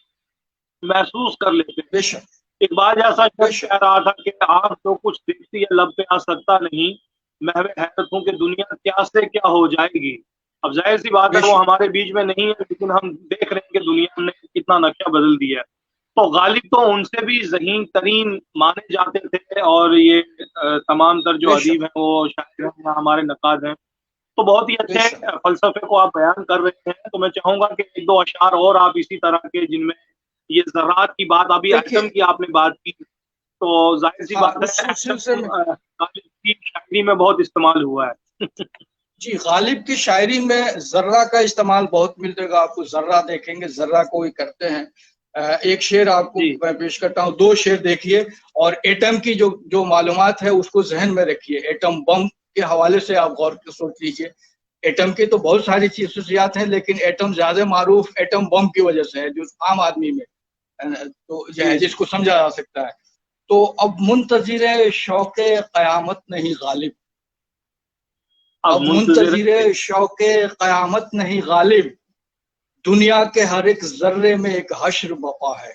محسوس کر لیتے ہیں. بے شک اقبال جیسا شخص کہہ رہا تھا کہ آنکھ تو کچھ دیکھتی ہے، لب پہ آ سکتا نہیں، محو حیرت ہوں کہ دنیا کیا سے کیا ہو جائے گی. اب ظاہر سی بات ہے وہ ہمارے بیچ میں نہیں ہے، لیکن ہم دیکھ رہے ہیں کہ دنیا نے کتنا نقشہ بدل دیا ہے. تو غالب تو ان سے بھی ذہین ترین مانے جاتے تھے، اور یہ تمام تر جو ادیب ہیں، وہ شاعر ہیں یا ہمارے نقاد ہیں، تو بہت ہی اچھے فلسفے کو آپ بیان کر رہے ہیں. تو میں چاہوں گا کہ ایک دو اشعار اور آپ اسی طرح کے، جن میں یہ ذرات کی بات، ابھی ایٹم کی آپ نے بات کی، تو ظاہر سی بات ہے ایٹم غالب کی شاعری میں بہت استعمال ہوا ہے. جی، غالب کی شاعری میں ذرہ کا استعمال بہت ملے گا آپ کو. ذرہ دیکھیں گے، ذرہ کو ہی کرتے ہیں. ایک شعر آپ کو میں پیش کرتا ہوں، دو شعر دیکھیے، اور ایٹم کی جو معلومات ہے اس کو ذہن میں رکھیے. ایٹم بم کے حوالے سے آپ غور سے سوچ لیجیے. ایٹم کی تو بہت ساری خصوصیات ہیں، لیکن ایٹم زیادہ معروف ایٹم بم کی وجہ سے ہے، جو عام آدمی میں تو جس کو سمجھا جا سکتا ہے. تو اب منتظر شوق قیامت نہیں غالب، اب منتظر شوق قیامت نہیں غالب، دنیا کے ہر ایک ذرے میں ایک حشر بپا ہے.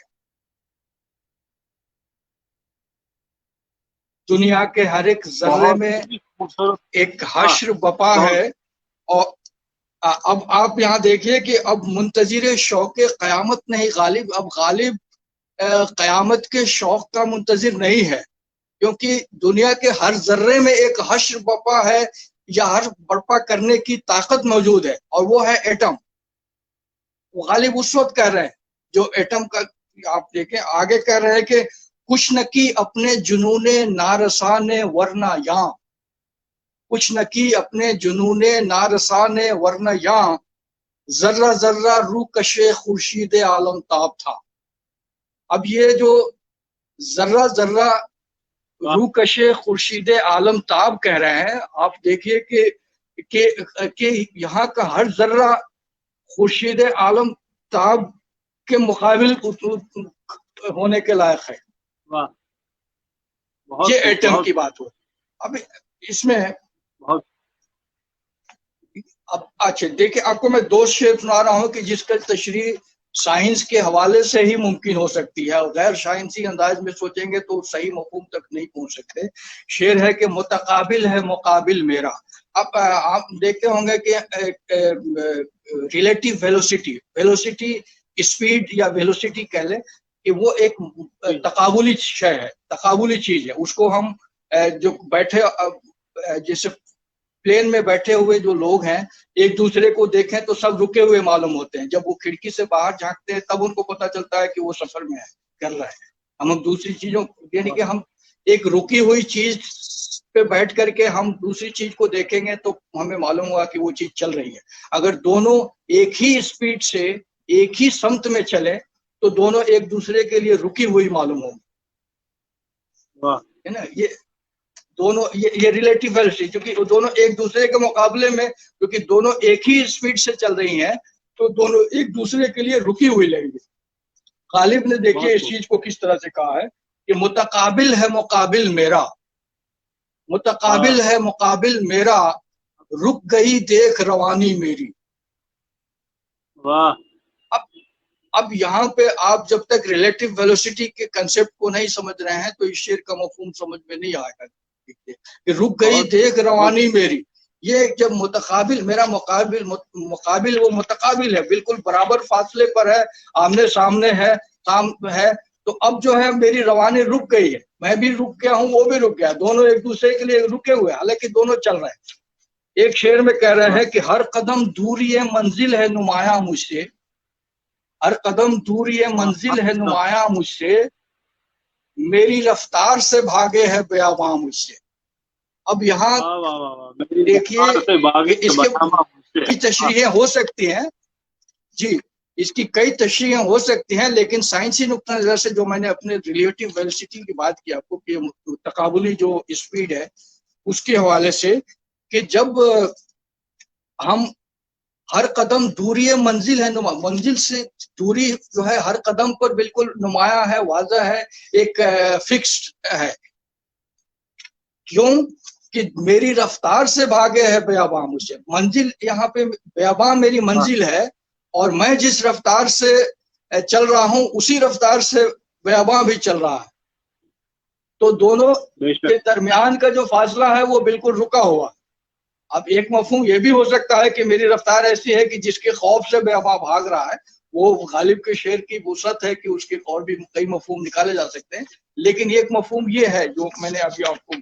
دنیا کے ہر ایک ذرے میں ایک حشر بپا ہے. اور اب آپ یہاں دیکھیے کہ اب منتظر شوق قیامت نہیں غالب، اب غالب قیامت کے شوق کا منتظر نہیں ہے، کیونکہ دنیا کے ہر ذرے میں ایک حشر بپا ہے، یا حشر برپا کرنے کی طاقت موجود ہے، اور وہ ہے ایٹم. غالب اس وقت کہہ رہے ہیں جو ایٹم کا، آپ دیکھیں آگے کہہ رہے ہیں کہ کچھ نہ کی اپنے جنون نارسا نے ورنہ یاں، کچھ نہ کی اپنے جنون نارسا نے ورنہ یاں، ذرہ ذرہ رو کشے خورشید عالم تاب تھا. اب یہ جو ذرہ ذرہ رو کشے خورشید عالم تاب کہہ رہے ہیں، آپ دیکھیے کہ یہاں کا ہر ذرہ خورشید عالم تاب کے مقابل ہونے کے لائق ہے. یہ ایٹم کی بات ہو. اب اس میں اب اچھا دیکھیں، آپ کو میں دو شعر سنا رہا ہوں کہ جس کا تشریح سائنس کے حوالے سے ہی ممکن ہو سکتی ہے، اور غیر سائنسی انداز میں سوچیں گے تو صحیح مفہوم تک نہیں پہنچ سکتے. شعر ہے کہ متقابل ہے مقابل میرا. اب آپ دیکھتے ہوں گے کہ ریلیٹیو ویلوسٹی اسپیڈ یا ویلوسٹی کہہ لیں کہ وہ ایک تقابلی شے ہے، تقابلی چیز ہے. اس کو ہم جو بیٹھے جیسے پلین میں بیٹھے ہوئے جو لوگ ہیں، ایک دوسرے کو دیکھیں تو سب رکے ہوئے معلوم ہوتے ہیں. جب وہ کھڑکی سے باہر جھانکتے ہیں تب ان کو پتہ چلتا ہے کہ وہ سفر میں ہے، کر رہا ہے. ہم دوسری چیزوں، یعنی کہ ہم ایک رکی ہوئی چیز پہ بیٹھ کر کے ہم دوسری چیز کو دیکھیں گے تو ہمیں معلوم ہوا کہ وہ چیز چل رہی ہے. اگر دونوں ایک ہی اسپیڈ سے ایک ہی سمت میں چلے تو دونوں ایک دوسرے کے لیے رکی ہوئی معلوم ہوگی، ہے نا. یہ دونوں یہ ریلیٹیو ویلوسٹی، کیونکہ دونوں ایک دوسرے کے مقابلے میں، کیونکہ دونوں ایک ہی اسپیڈ سے چل رہی ہیں تو دونوں ایک دوسرے کے لیے رکی ہوئی لگیں گی. غالب نے دیکھیے اس چیز کو کس طرح سے کہا ہے کہ متقابل ہے مقابل میرا، متقابل ہے مقابل میرا، رک گئی دیکھ روانی میری. واہ. اب اب یہاں پہ آپ جب تک ریلیٹو ویلوسٹی کے کنسپٹ کو نہیں سمجھ رہے ہیں تو اس شعر کا مفہوم سمجھ میں نہیں آئے گا کہ رک گئی دیکھ روانی میری. یہ جب متقابل میرا مقابل وہ متقابل ہے، بالکل برابر فاصلے پر ہے، آمنے سامنے ہے، کام ہے، تو اب جو ہے میری روانی رک گئی ہے، میں بھی رک گیا ہوں، وہ بھی رک گیا، دونوں ایک دوسرے کے لیے رکے ہوئے، حالانکہ دونوں چل رہے ہیں. ایک شعر میں کہہ رہے ہیں کہ ہر قدم دوری منزل ہے نمایاں مجھ سے، ہر قدم دوری منزل ہے نمایاں مجھ سے، میری رفتار سے بھاگے ہے بیاباں مجھ سے. اب یہاں دیکھیے اس کی تشریحیں ہو سکتی ہیں، جی اس کی کئی تشریحیں ہو سکتی ہیں، لیکن سائنسی نقطہ نظر سے جو میں نے اپنے ریلیٹو ویلوسٹی کی بات کی آپ کو کہ تقابلی جو اسپیڈ ہے اس کے حوالے سے، کہ جب ہم ہر قدم دوری منزل ہے، منزل سے دوری جو ہے ہر قدم پر بالکل نمایاں ہے، واضح ہے، ایک فکسڈ ہے. کیوں کہ میری رفتار سے بھاگے ہے بیاباں مجھ سے. منزل یہاں پہ بیاباں میری منزل ہے، اور میں جس رفتار سے چل رہا ہوں اسی رفتار سے بیاباں بھی چل رہا ہے، تو دونوں کے درمیان کا جو فاصلہ ہے وہ بالکل رکا ہوا. اب ایک مفہوم یہ بھی ہو سکتا ہے کہ میری رفتار ایسی ہے کہ جس کے خوف سے بیاباں بھاگ رہا ہے. وہ غالب کے شعر کی وسعت ہے کہ اس کے اور بھی کئی مفہوم نکالے جا سکتے ہیں، لیکن ایک مفہوم یہ ہے جو میں نے ابھی آپ کو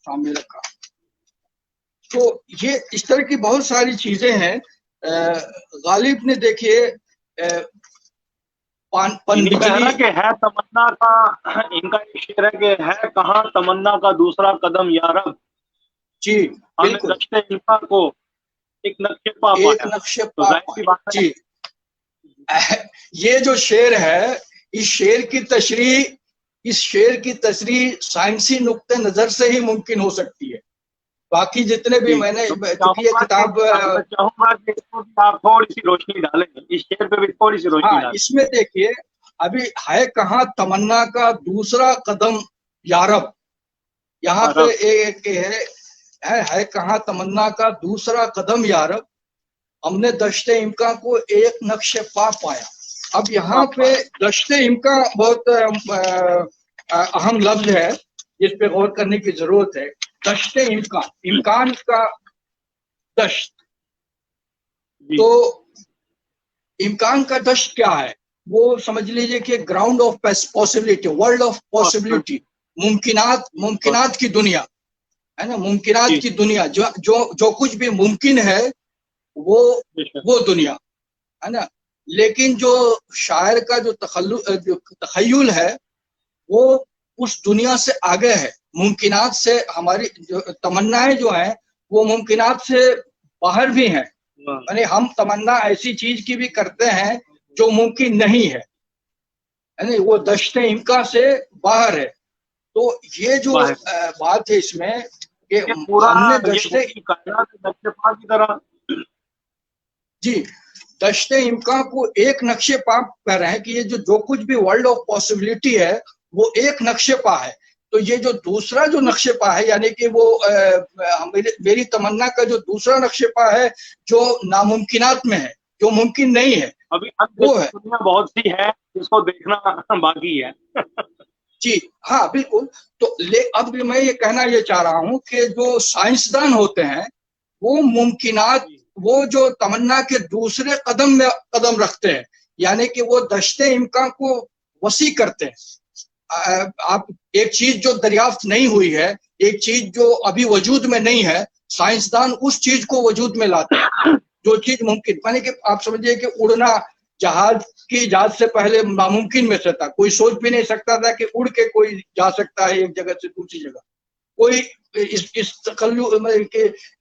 سامنے رکھا. تو یہ اس طرح کی بہت ساری چیزیں ہیں. غالب نے دیکھیے کہ ہے تمنا کا، ان کا یہ شعر ہے کہ ہے کہاں تمنا کا دوسرا قدم یارب، جی بالکل، کو ایک نقشے پا پایا، ایک نقشے پا پایا. جی یہ جو شعر ہے، اس شعر کی تشریح سائنسی نقطہ نظر سے ہی ممکن ہو سکتی ہے. باقی جتنے بھی میں نے یہ کتاب چاہوں گا کہ آپ تھوڑی سی روشنی ڈالیں اس شعر پہ بھی، تھوڑی سی روشنی ڈالیں. اس میں دیکھیے ابھی ہے کہاں تمنا کا دوسرا قدم یارب، یہاں پہ ایک ہے کہاں تمنا کا دوسرا قدم یارب، ہم نے دشت امکان کو ایک نقش پا پایا. اب یہاں پہ دشت امکان بہت اہم لفظ ہے جس پہ غور کرنے کی ضرورت ہے. دشت امکان، امکان کا دشت، تو امکان کا دشت کیا ہے؟ وہ سمجھ لیجئے کہ ground of possibility, world of possibility, ممکنات کی دنیا ہے نا، ممکنات کی دنیا، جو کچھ بھی ممکن ہے وہ دنیا ہے نا. لیکن جو شاعر کا جو تخیل ہے وہ اس دنیا سے آگے ہے، ممکنات سے. ہماری جو تمنائیں جو ہیں وہ ممکنات سے باہر بھی ہیں، یعنی ہم تمنا ایسی چیز کی بھی کرتے ہیں جو ممکن نہیں ہے، یعنی وہ دشت امکان سے باہر ہے. تو یہ جو بات ہے اس میں کہ ہم نے جی دشت امکان کو ایک نقشے پا کہہ رہے ہیں کہ یہ جو کچھ بھی ورلڈ آف پاسبلٹی ہے وہ ایک نقشے پا ہے. تو یہ جو دوسرا جو نقشے پا ہے، یعنی کہ وہ میری تمنا کا جو دوسرا نقشے پا ہے جو ناممکنات میں ہے، جو ممکن نہیں ہے، ابھی وہ ہے. دنیا بہت سی ہے جس کو دیکھنا باقی ہے. جی ہاں بالکل. تو اب میں یہ کہنا یہ چاہ رہا ہوں کہ جو سائنسدان ہوتے ہیں وہ ممکنات، وہ جو تمنا کے دوسرے قدم میں قدم رکھتے ہیں، یعنی کہ وہ دشت امکان کو وسیع کرتے ہیں. آپ ایک چیز جو دریافت نہیں ہوئی ہے، ایک چیز جو ابھی وجود میں نہیں ہے، سائنسدان اس چیز کو وجود میں لاتے ہیں جو چیز ممکن، یعنی کہ آپ سمجھیے کہ اڑنا جہاز کی ایجاد سے پہلے ناممکن میں سے تھا. کوئی سوچ بھی نہیں سکتا تھا کہ اڑ کے کوئی جا سکتا ہے ایک جگہ سے دوسری جگہ. کوئی اس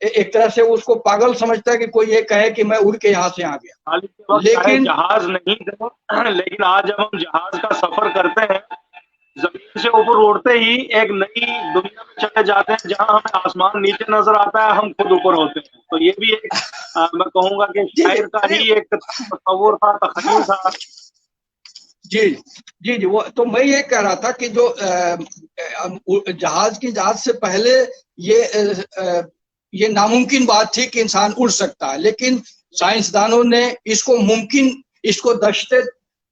ایک طرح سے اس کو پاگل سمجھتا ہے کہ کوئی یہ کہے کہ میں اڑ کے یہاں سے آ گیا. لیکن جہاز نہیں تھا، لیکن آج جب ہم جہاز کا سفر کرتے ہیں زمین سے اوپر اڑتے ہی ایک نئی دنیا میں چلے جاتے ہیں جہاں ہمیں آسمان نیچے نظر آتا ہے، ہم خود اوپر ہوتے ہیں. تو یہ بھی ایک میں کہوں گا کہ شاعر کا ہی ایک تصور تھا، تخیل تھا. جی جی جی وہ تو میں یہ کہہ رہا تھا کہ جو جہاز کی ایجاد سے پہلے یہ ناممکن بات تھی کہ انسان اڑ سکتا ہے، لیکن سائنسدانوں نے اس کو ممکن، اس کو دشت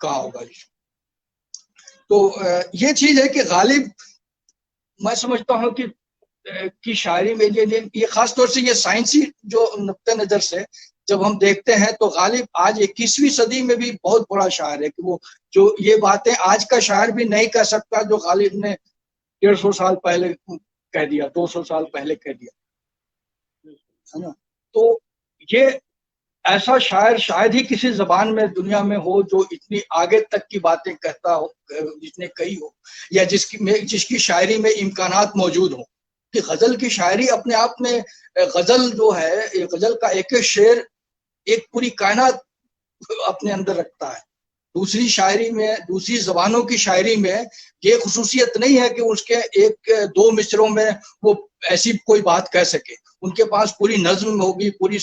کہاں ہوگا. تو یہ چیز ہے کہ غالب میں سمجھتا ہوں کہ شاعری میں یہ خاص طور سے یہ سائنسی جو نقطہ نظر سے جب ہم دیکھتے ہیں تو غالب آج 21ویں صدی میں بھی بہت بڑا شاعر ہے کہ وہ جو یہ باتیں آج کا شاعر بھی نہیں کہہ سکتا جو غالب نے 150 سال پہلے کہہ دیا، 200 سال پہلے کہہ دیا ہے نا. تو یہ ایسا شاعر شاید ہی کسی زبان میں دنیا میں ہو جو اتنی آگے تک کی باتیں کہتا ہو، جس نے کہی ہو، یا جس کی شاعری میں امکانات موجود ہوں. کہ غزل کی شاعری اپنے آپ میں، غزل جو ہے، غزل کا ایک شعر ایک پوری کائنات اپنے اندر رکھتا ہے. دوسری شاعری میں، دوسری زبانوں کی شاعری میں یہ خصوصیت نہیں ہے کہ اس کے ایک دو مصروں میں وہ ایسی کوئی بات کہہ سکے. ان کے پاس پوری نظم ہوگی، پوری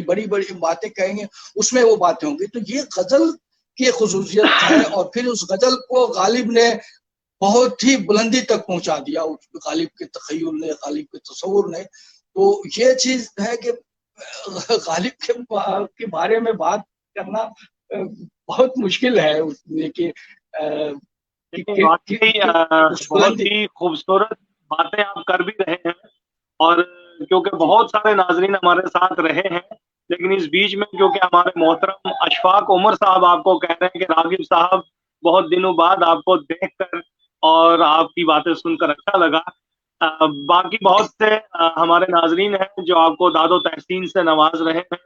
بڑی بڑی باتیں کہیں گے، اس میں وہ باتیں ہوں گی. تو یہ غزل کی خصوصیت ہے، اور پھر اس غزل کو غالب نے بہت ہی بلندی تک پہنچا دیا، غالب کے تخیل نے، غالب کے تصور نے. تو یہ چیز ہے کہ غالب کے بارے میں بات کرنا بہت مشکل ہے. کہ واقعی بہت ہی خوبصورت باتیں آپ کر بھی رہے ہیں، اور کیونکہ بہت سارے ناظرین ہمارے ساتھ رہے ہیں، لیکن اس بیچ میں کیونکہ ہمارے محترم اشفاق عمر صاحب آپ کو کہہ رہے ہیں کہ راغب صاحب بہت دنوں بعد آپ کو دیکھ کر اور آپ کی باتیں سن کر اچھا لگا. باقی بہت سے ہمارے ناظرین ہیں جو آپ کو داد و تحسین سے نواز رہے ہیں،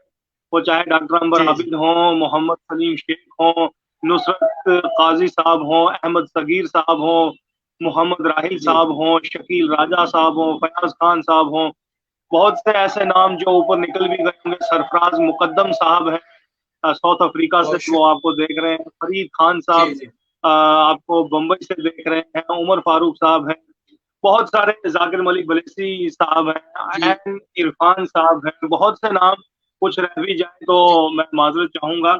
وہ چاہے ڈاکٹر انور عابد ہوں، محمد سلیم شیخ ہوں، نصرت قاضی صاحب ہوں، احمد صغیر صاحب ہوں، محمد راحل صاحب ہوں، شکیل راجہ صاحب ہوں، فیاض خان صاحب ہوں. بہت سے ایسے نام جو اوپر نکل بھی گئے ہوں گے. سرفراز مقدم صاحب ہیں ساؤتھ افریقہ سے، وہ آپ کو دیکھ رہے ہیں. فرید خان صاحب آپ کو بمبئی سے دیکھ رہے ہیں. عمر فاروق صاحب ہیں. بہت سارے، ذاکر ملک بلیسی صاحب ہیں، عرفان صاحب ہیں. بہت سے نام، کچھ رہ بھی جائیں تو میں معذرت چاہوں گا.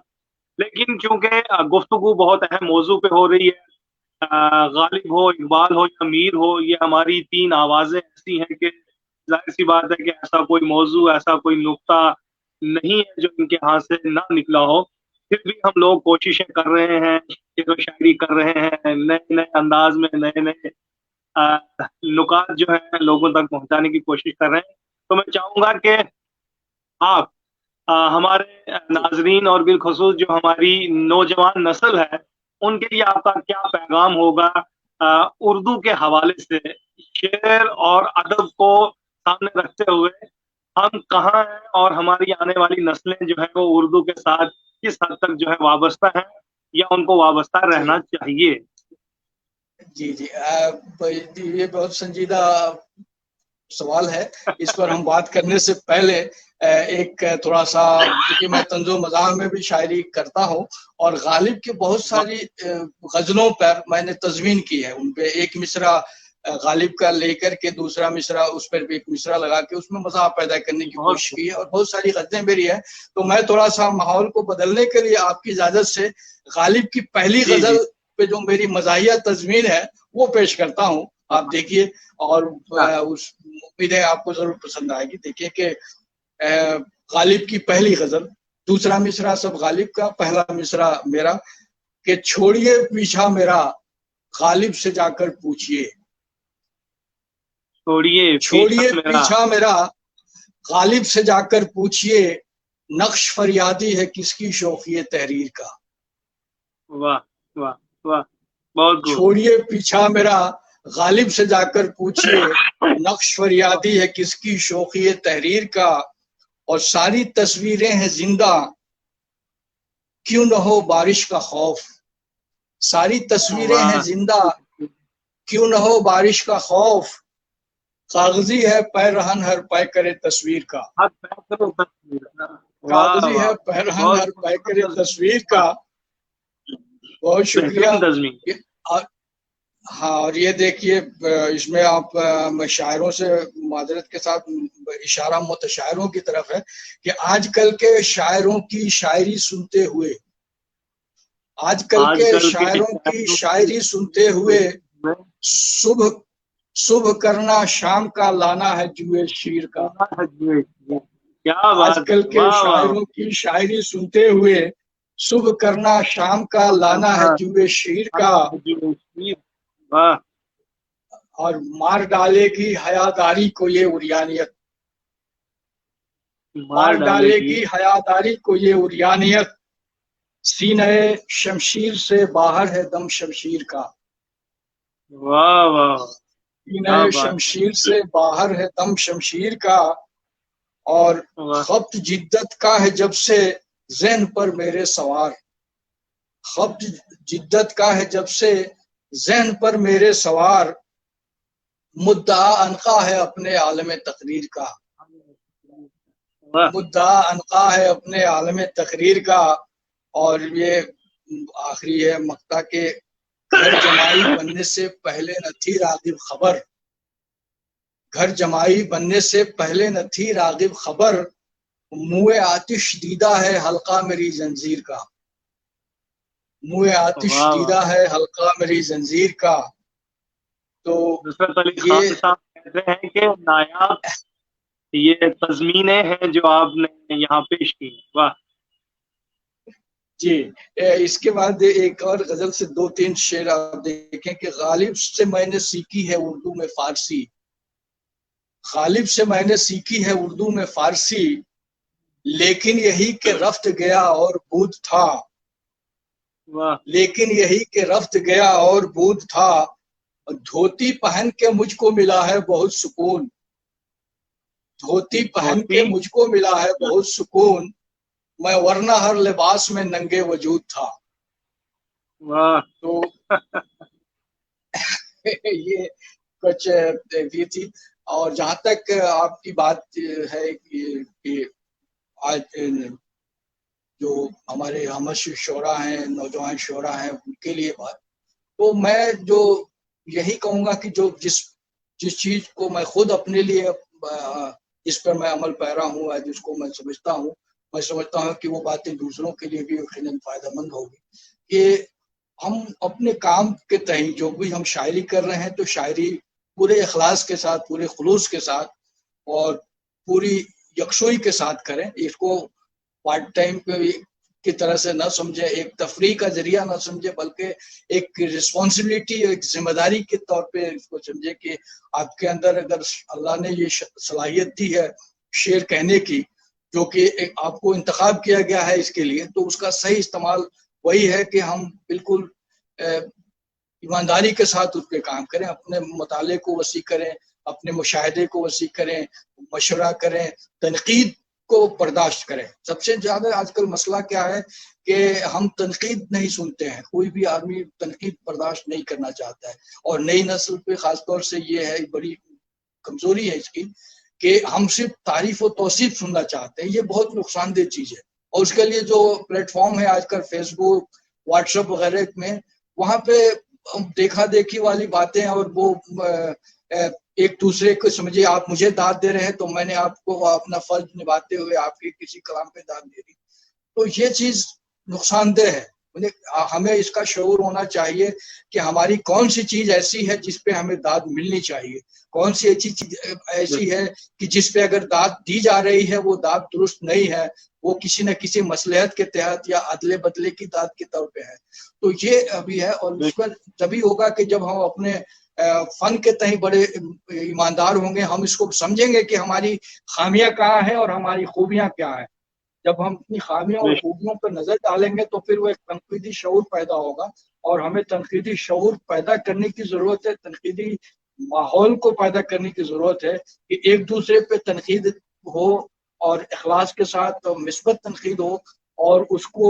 لیکن چونکہ گفتگو بہت اہم موضوع پہ ہو رہی ہے، غالب ہو، اقبال ہو یا میر ہو، یہ ہماری تین آوازیں ایسی ہیں کہ ظاہر سی بات ہے کہ ایسا کوئی موضوع، ایسا کوئی نقطہ نہیں ہے جو ان کے ہاتھ سے نہ نکلا ہو. پھر بھی ہم لوگ کوششیں کر رہے ہیں، شعر و شاعری کر رہے ہیں، نئے نئے انداز میں نئے نئے نکات جو ہیں لوگوں تک پہنچانے کی کوشش کر رہے ہیں. تو میں چاہوں گا کہ آپ ہمارے ناظرین اور بالخصوص جو ہماری نوجوان نسل ہے ان کے لیے آپ کا کیا پیغام ہوگا اردو کے حوالے سے؟ شعر اور ادب کو سامنے رکھتے ہوئے ہم کہاں ہیں، اور ہماری آنے والی نسلیں جو ہیں وہ اردو کے ساتھ کس حد تک جو ہے وابستہ ہیں، یا ان کو وابستہ رہنا چاہیے؟ جی یہ بہت سنجیدہ سوال ہے. اس پر ہم بات کرنے سے پہلے ایک تھوڑا سا، کیونکہ میں طنز و مزاح میں بھی شاعری کرتا ہوں، اور غالب کی بہت ساری غزلوں پر میں نے تضمین کی ہے. ان پہ ایک مصرع غالب کا لے کر کے دوسرا مصرع اس پر بھی ایک مصرع لگا کے اس میں مزاح پیدا کرنے کی کوشش کی ہے، اور بہت ساری غزلیں میری ہیں. تو میں تھوڑا سا ماحول کو بدلنے کے لیے آپ کی اجازت سے غالب کی پہلی غزل پہ جو میری مزاحیہ تضمین ہے وہ پیش کرتا ہوں. آپ دیکھیے، اور امید ہے آپ کو ضرور پسند آئے گی. دیکھیے کہ غالب کی پہلی غزل، دوسرا مصرع سب غالب کا، پہلا مصرع میرا. کہ چھوڑیے پیچھا میرا غالب سے جا کر پوچھئے، چھوڑیے پیچھا میرا غالب سے جا کر پوچھئے، نقش فریادی ہے کس کی شوخی تحریر کا. واہ واہ واہ، بہت خوب. چھوڑیے پیچھا میرا غالب سے جا کر پوچھئے، نقش فریادی ہے کس کی شوخی تحریر کا. اور ساری تصویریں ہیں زندہ کیوں نہ ہو بارش کا خوف، ساری تصویریں ہیں زندہ کیوں نہ ہو بارش کا خوف. کاغذی ہے پیرہن ہر پے کرے تصویر کا، کاغذی ہے پیرہن ہر پے کرے تصویر کا. بہت شکریہ. ہاں، اور یہ دیکھیے اس میں آپ شاعروں سے معذرت کے ساتھ اشارہ متشاعروں کی طرف ہے کہ آج کل کے شاعروں کی شاعری سنتے ہوئے، آج کل کے شاعروں کی شاعری سنتے ہوئے صبح کرنا شام کا لانا ہے جوئے شیر کا. آج کل کے شاعروں کی شاعری سنتے ہوئے صبح کرنا شام کا لانا ہے جوئے شیر کا، واہ اور مار ڈالے گی حیاداری کو یہ عریانیت، مار ڈالے گی حیاداری کو یہ عریانیت، سینہ شمشیر سے باہر ہے دم شمشیر کا، واہ واہ سینہ شمشیر سے باہر ہے دم شمشیر کا، اور خبط جدت کا ہے جب سے ذہن پر میرے سوار، خبط جدت کا ہے جب سے ذہن پر میرے سوار، مدعا عنقا ہے اپنے عالم تقریر کا، مدعا عنقا ہے اپنے عالم تقریر کا۔ اور یہ آخری ہے مقطع کے، گھر جمائی بننے سے پہلے نہ تھی راغب خبر، گھر جمائی بننے سے پہلے نہ تھی راغب خبر، منہ آتش دیدہ ہے حلقہ میری زنجیر کا، منہ آتش دیدہ ہے حلقہ میری زنجیر کا۔ تو نصرت علی خان صاحب کہتے ہیں کہ نایاب یہ تضمینیں ہیں جو آپ نے یہاں پیش کی۔ واہ جی، اس کے بعد ایک اور غزل سے دو تین شعر آپ دیکھیں کہ غالب سے میں نے سیکھی ہے اردو میں فارسی، غالب سے میں نے سیکھی ہے اردو میں فارسی، لیکن یہی کہ رفت گیا اور بود تھا، لیکن یہی کہ رفت گیا اور بود تھا، دھوتی پہن کے مجھ کو ملا ہے بہت سکون، دھوتی پہن کے مجھ کو ملا ہے بہت سکون، میں ورنہ ہر لباس میں ننگے وجود تھا۔ تو یہ کچھ بھی تھی۔ اور جہاں تک آپ کی بات ہے کہ آج جو ہمارے ہمش شعراء ہیں، نوجوان شعراء ہیں، ان کے لیے بات، تو میں جو یہی کہوں گا کہ جو جس چیز کو میں خود اپنے لیے جس پر میں عمل پیرا ہوں، جس کو میں سمجھتا ہوں کہ وہ باتیں دوسروں کے لیے بھی یقیناً فائدہ مند ہوگی، کہ ہم اپنے کام کے تئیں جو بھی ہم شاعری کر رہے ہیں تو شاعری پورے اخلاص کے ساتھ، پورے خلوص کے ساتھ اور پوری یکسوئی کے ساتھ کریں، اس کو پارٹ ٹائم کی طرح سے نہ سمجھے، ایک تفریح کا ذریعہ نہ سمجھے، بلکہ ایک رسپانسبلٹی، ایک ذمہ داری کے طور پہ اس کو سمجھے کہ آپ کے اندر اگر اللہ نے یہ صلاحیت دی ہے شعر کہنے کی، جو کہ آپ کو انتخاب کیا گیا ہے اس کے لیے، تو اس کا صحیح استعمال وہی ہے کہ ہم بالکل ایمانداری کے ساتھ اس پہ کام کریں، اپنے مطالعے کو وسیع کریں، اپنے مشاہدے کو وسیع کریں، مشورہ کریں، تنقید کو برداشت کریں۔ سب سے زیادہ آج کل مسئلہ کیا ہے کہ ہم تنقید نہیں سنتے ہیں، کوئی بھی آدمی تنقید برداشت نہیں کرنا چاہتا ہے، اور نئی نسل پہ خاص طور سے یہ ہے، بڑی کمزوری ہے اس کی، کہ ہم صرف تعریف و توصیف سننا چاہتے ہیں۔ یہ بہت نقصان دہ چیز ہے، اور اس کے لیے جو پلیٹ فارم ہے آج کل فیس بک، واٹس ایپ وغیرہ میں، وہاں پہ دیکھا دیکھی والی باتیں، اور وہ ایک دوسرے کو سمجھے آپ مجھے داد دے رہے ہیں تو میں نے آپ کو اپنا فرض نبھاتے ہوئے آپ کے کسی کلام پہ داد دے دی، تو یہ چیز نقصان دہ ہے۔ ہمیں اس کا شعور ہونا چاہیے کہ ہماری کون سی چیز ایسی ہے جس پہ ہمیں داد ملنی چاہیے، کون سی چیز ایسی ہے کہ جس پہ اگر داد دی جا رہی ہے وہ داد درست نہیں ہے، وہ کسی نہ کسی مصلحت کے تحت یا عدلے بدلے کی داد کے طور پہ ہے۔ تو یہ ابھی ہے، اور اس پر تبھی ہوگا کہ جب ہم اپنے فن کے تئیں بڑے ایماندار ہوں گے، ہم اس کو سمجھیں گے کہ ہماری خامیاں کہاں ہیں اور ہماری خوبیاں کیا ہیں۔ جب ہم اپنی خامیوں اور خوبیوں پر نظر ڈالیں گے تو پھر وہ ایک تنقیدی شعور پیدا ہوگا، اور ہمیں تنقیدی شعور پیدا کرنے کی ضرورت ہے، تنقیدی ماحول کو پیدا کرنے کی ضرورت ہے کہ ایک دوسرے پہ تنقید ہو، اور اخلاص کے ساتھ مثبت تنقید ہو، اور اس کو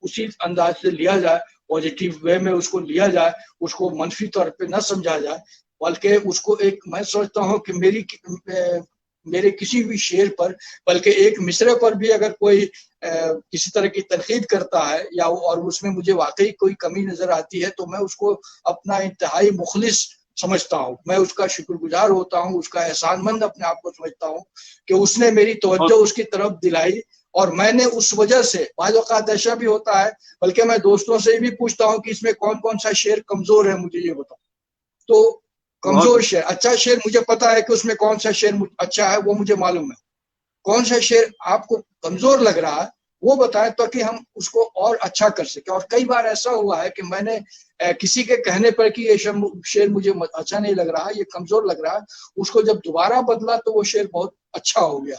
اسی انداز سے لیا جائے، پازیٹیو وے میں اس کو لیا جائے، اس کو منفی طور پہ نہ سمجھا جائے، بلکہ اس کو ایک، میں سوچتا ہوں کہ میرے کسی بھی شعر پر، بلکہ ایک مصرے پر بھی اگر کوئی کسی طرح کی تنقید کرتا ہے یا اور اس میں مجھے واقعی کوئی کمی نظر آتی ہے تو میں اس کو اپنا انتہائی مخلص سمجھتا ہوں، میں اس کا شکر گزار ہوتا ہوں، اس کا احسان مند اپنے آپ کو سمجھتا ہوں کہ اس نے میری توجہ اس کی طرف دلائی، اور میں نے اس وجہ سے، بعض اوقات ایسا بھی ہوتا ہے، بلکہ میں دوستوں سے بھی پوچھتا ہوں کہ اس میں کون کون سا شعر کمزور ہے، مجھے یہ بتاؤ، تو کمزور شعر، اچھا شعر مجھے پتا ہے کہ اس میں کون سا شعر اچھا ہے، وہ مجھے معلوم ہے، کون سا شعر آپ کو کمزور لگ رہا ہے وہ بتائیں تاکہ ہم اس کو اور اچھا کر سکیں. اور کئی بار ایسا ہوا ہے کہ میں نے کسی کے کہنے پر کہ یہ شعر مجھے اچھا نہیں لگ رہا, یہ کمزور لگ رہا, اس کو جب دوبارہ بدلا تو وہ شعر بہت اچھا ہو گیا,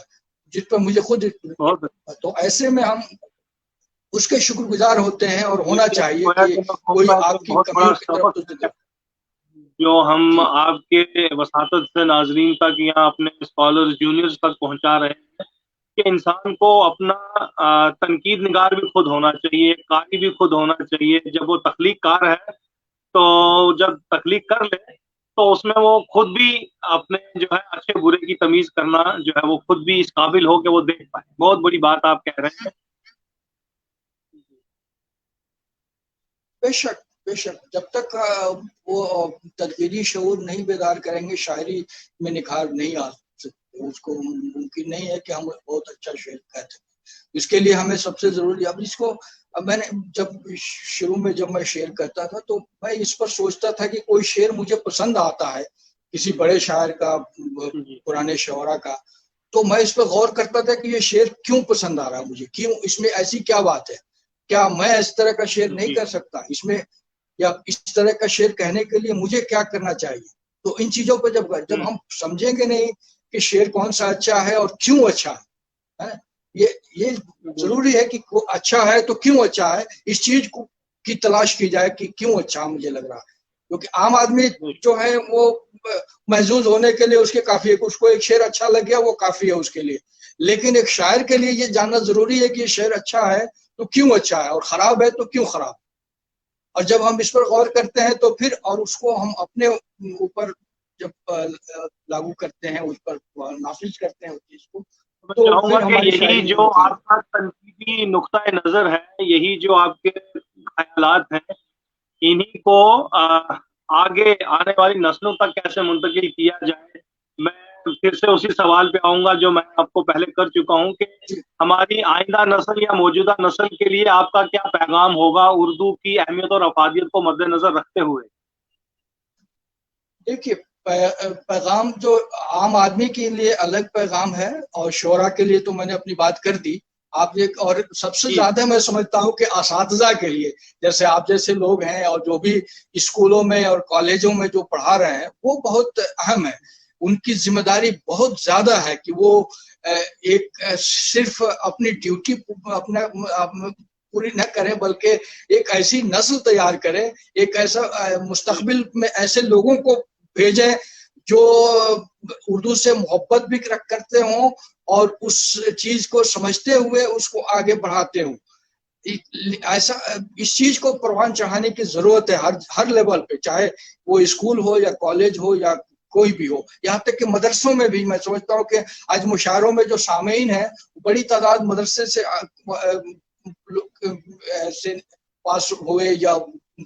جس پر مجھے خود. تو ایسے میں ہم اس کے شکر گزار ہوتے ہیں, اور ہونا چاہیے کہ کوئی آپ کی کمیوں کی طرف تو جو ہم آپ کے وساطت سے ناظرین تک یا اپنے اسکالرز جونیئرز تک پہنچا رہے ہیں کہ انسان کو اپنا تنقید نگار بھی خود ہونا چاہیے, قاری بھی خود ہونا چاہیے. جب وہ تخلیق کار ہے تو جب تخلیق کر لے تو اس میں وہ خود بھی اپنے جو ہے اچھے برے کی تمیز کرنا جو ہے وہ خود بھی اس قابل ہو کہ وہ دیکھ پائے. بہت بڑی بات آپ کہہ رہے ہیں. بے شک بے شک, جب تک وہ تدبیری شعور نہیں بیدار کریں گے شاعری میں نکھار نہیں آ سکتے. اس کو ممکن نہیں ہے کہ ہم بہت اچھا شعر کہتے ہیں. اس کے لیے ہمیں سب سے ضروری, اب اس کو میں نے جب شروع میں جب میں شعر کرتا تھا تو میں اس پر سوچتا تھا کہ کوئی شعر مجھے پسند آتا ہے کسی بڑے شاعر کا, پرانے شعرا کا, تو میں اس پہ غور کرتا تھا کہ یہ شعر کیوں پسند آ رہا ہے مجھے, کیوں, اس میں ایسی کیا بات ہے, کیا میں اس طرح کا شعر نہیں کر سکتا اس میں, یا اس طرح کا شعر کہنے کے لیے مجھے کیا کرنا چاہیے. تو ان چیزوں پہ جب ہم سمجھیں گے نہیں کہ شعر کون سا اچھا ہے اور کیوں اچھا ہے, یہ ضروری ہے کہ اچھا ہے تو کیوں اچھا ہے, اس چیز کو کی تلاش کی جائے کہ کیوں اچھا مجھے لگ رہا ہے. کیونکہ عام آدمی جو ہے وہ محظوظ ہونے کے لیے اس کے کافی ہے, اس کو ایک شعر اچھا لگ گیا وہ کافی ہے اس کے لیے. لیکن ایک شاعر کے لیے یہ جاننا ضروری ہے کہ یہ شعر اچھا ہے تو کیوں اچھا ہے, اور خراب ہے تو کیوں خراب. اور جب ہم اس پر غور کرتے ہیں تو پھر اور اس کو ہم اپنے اوپر جب لاگو کرتے ہیں, اس پر نافذ کرتے ہیں اس چیز کو, میں چاہوں گا کہ یہی جو آپ کا تنقیدی نقطۂ نظر ہے, یہی جو آپ کے خیالات ہیں, انہی کو آگے آنے والی نسلوں تک کیسے منتقل کیا جائے. میں پھر سے اسی سوال پہ آؤں گا جو میں آپ کو پہلے کر چکا ہوں کہ ہماری آئندہ نسل یا موجودہ نسل کے لیے آپ کا کیا پیغام ہوگا اردو کی اہمیت اور افادیت کو مد نظر رکھتے ہوئے. دیکھیے, پیغام جو عام آدمی کے لیے الگ پیغام ہے, اور شعراء کے لیے تو میں نے اپنی بات کر دی. آپ اور سب سے زیادہ میں سمجھتا ہوں کہ اساتذہ کے لیے, جیسے آپ جیسے لوگ ہیں اور جو بھی اسکولوں میں اور کالجوں میں جو پڑھا رہے ہیں, وہ بہت اہم ہے. ان کی ذمہ داری بہت زیادہ ہے کہ وہ ایک صرف اپنی ڈیوٹی اپنا پوری نہ کریں, بلکہ ایک ایسی نسل تیار کریں, ایک ایسا مستقبل میں ایسے لوگوں کو بھیجیں جو اردو سے محبت بھی کرتے ہوں اور اس چیز کو سمجھتے ہوئے اس کو آگے بڑھاتے ہوں. ایسا اس چیز کو پروان چڑھانے کی ضرورت ہے ہر لیول پہ, چاہے وہ اسکول ہو یا کالج ہو یا کوئی بھی ہو. یہاں تک کہ مدرسوں میں بھی میں سمجھتا ہوں کہ آج مشاعروں میں جو سامعین ہیں بڑی تعداد مدرسے سے پاس ہوئے یا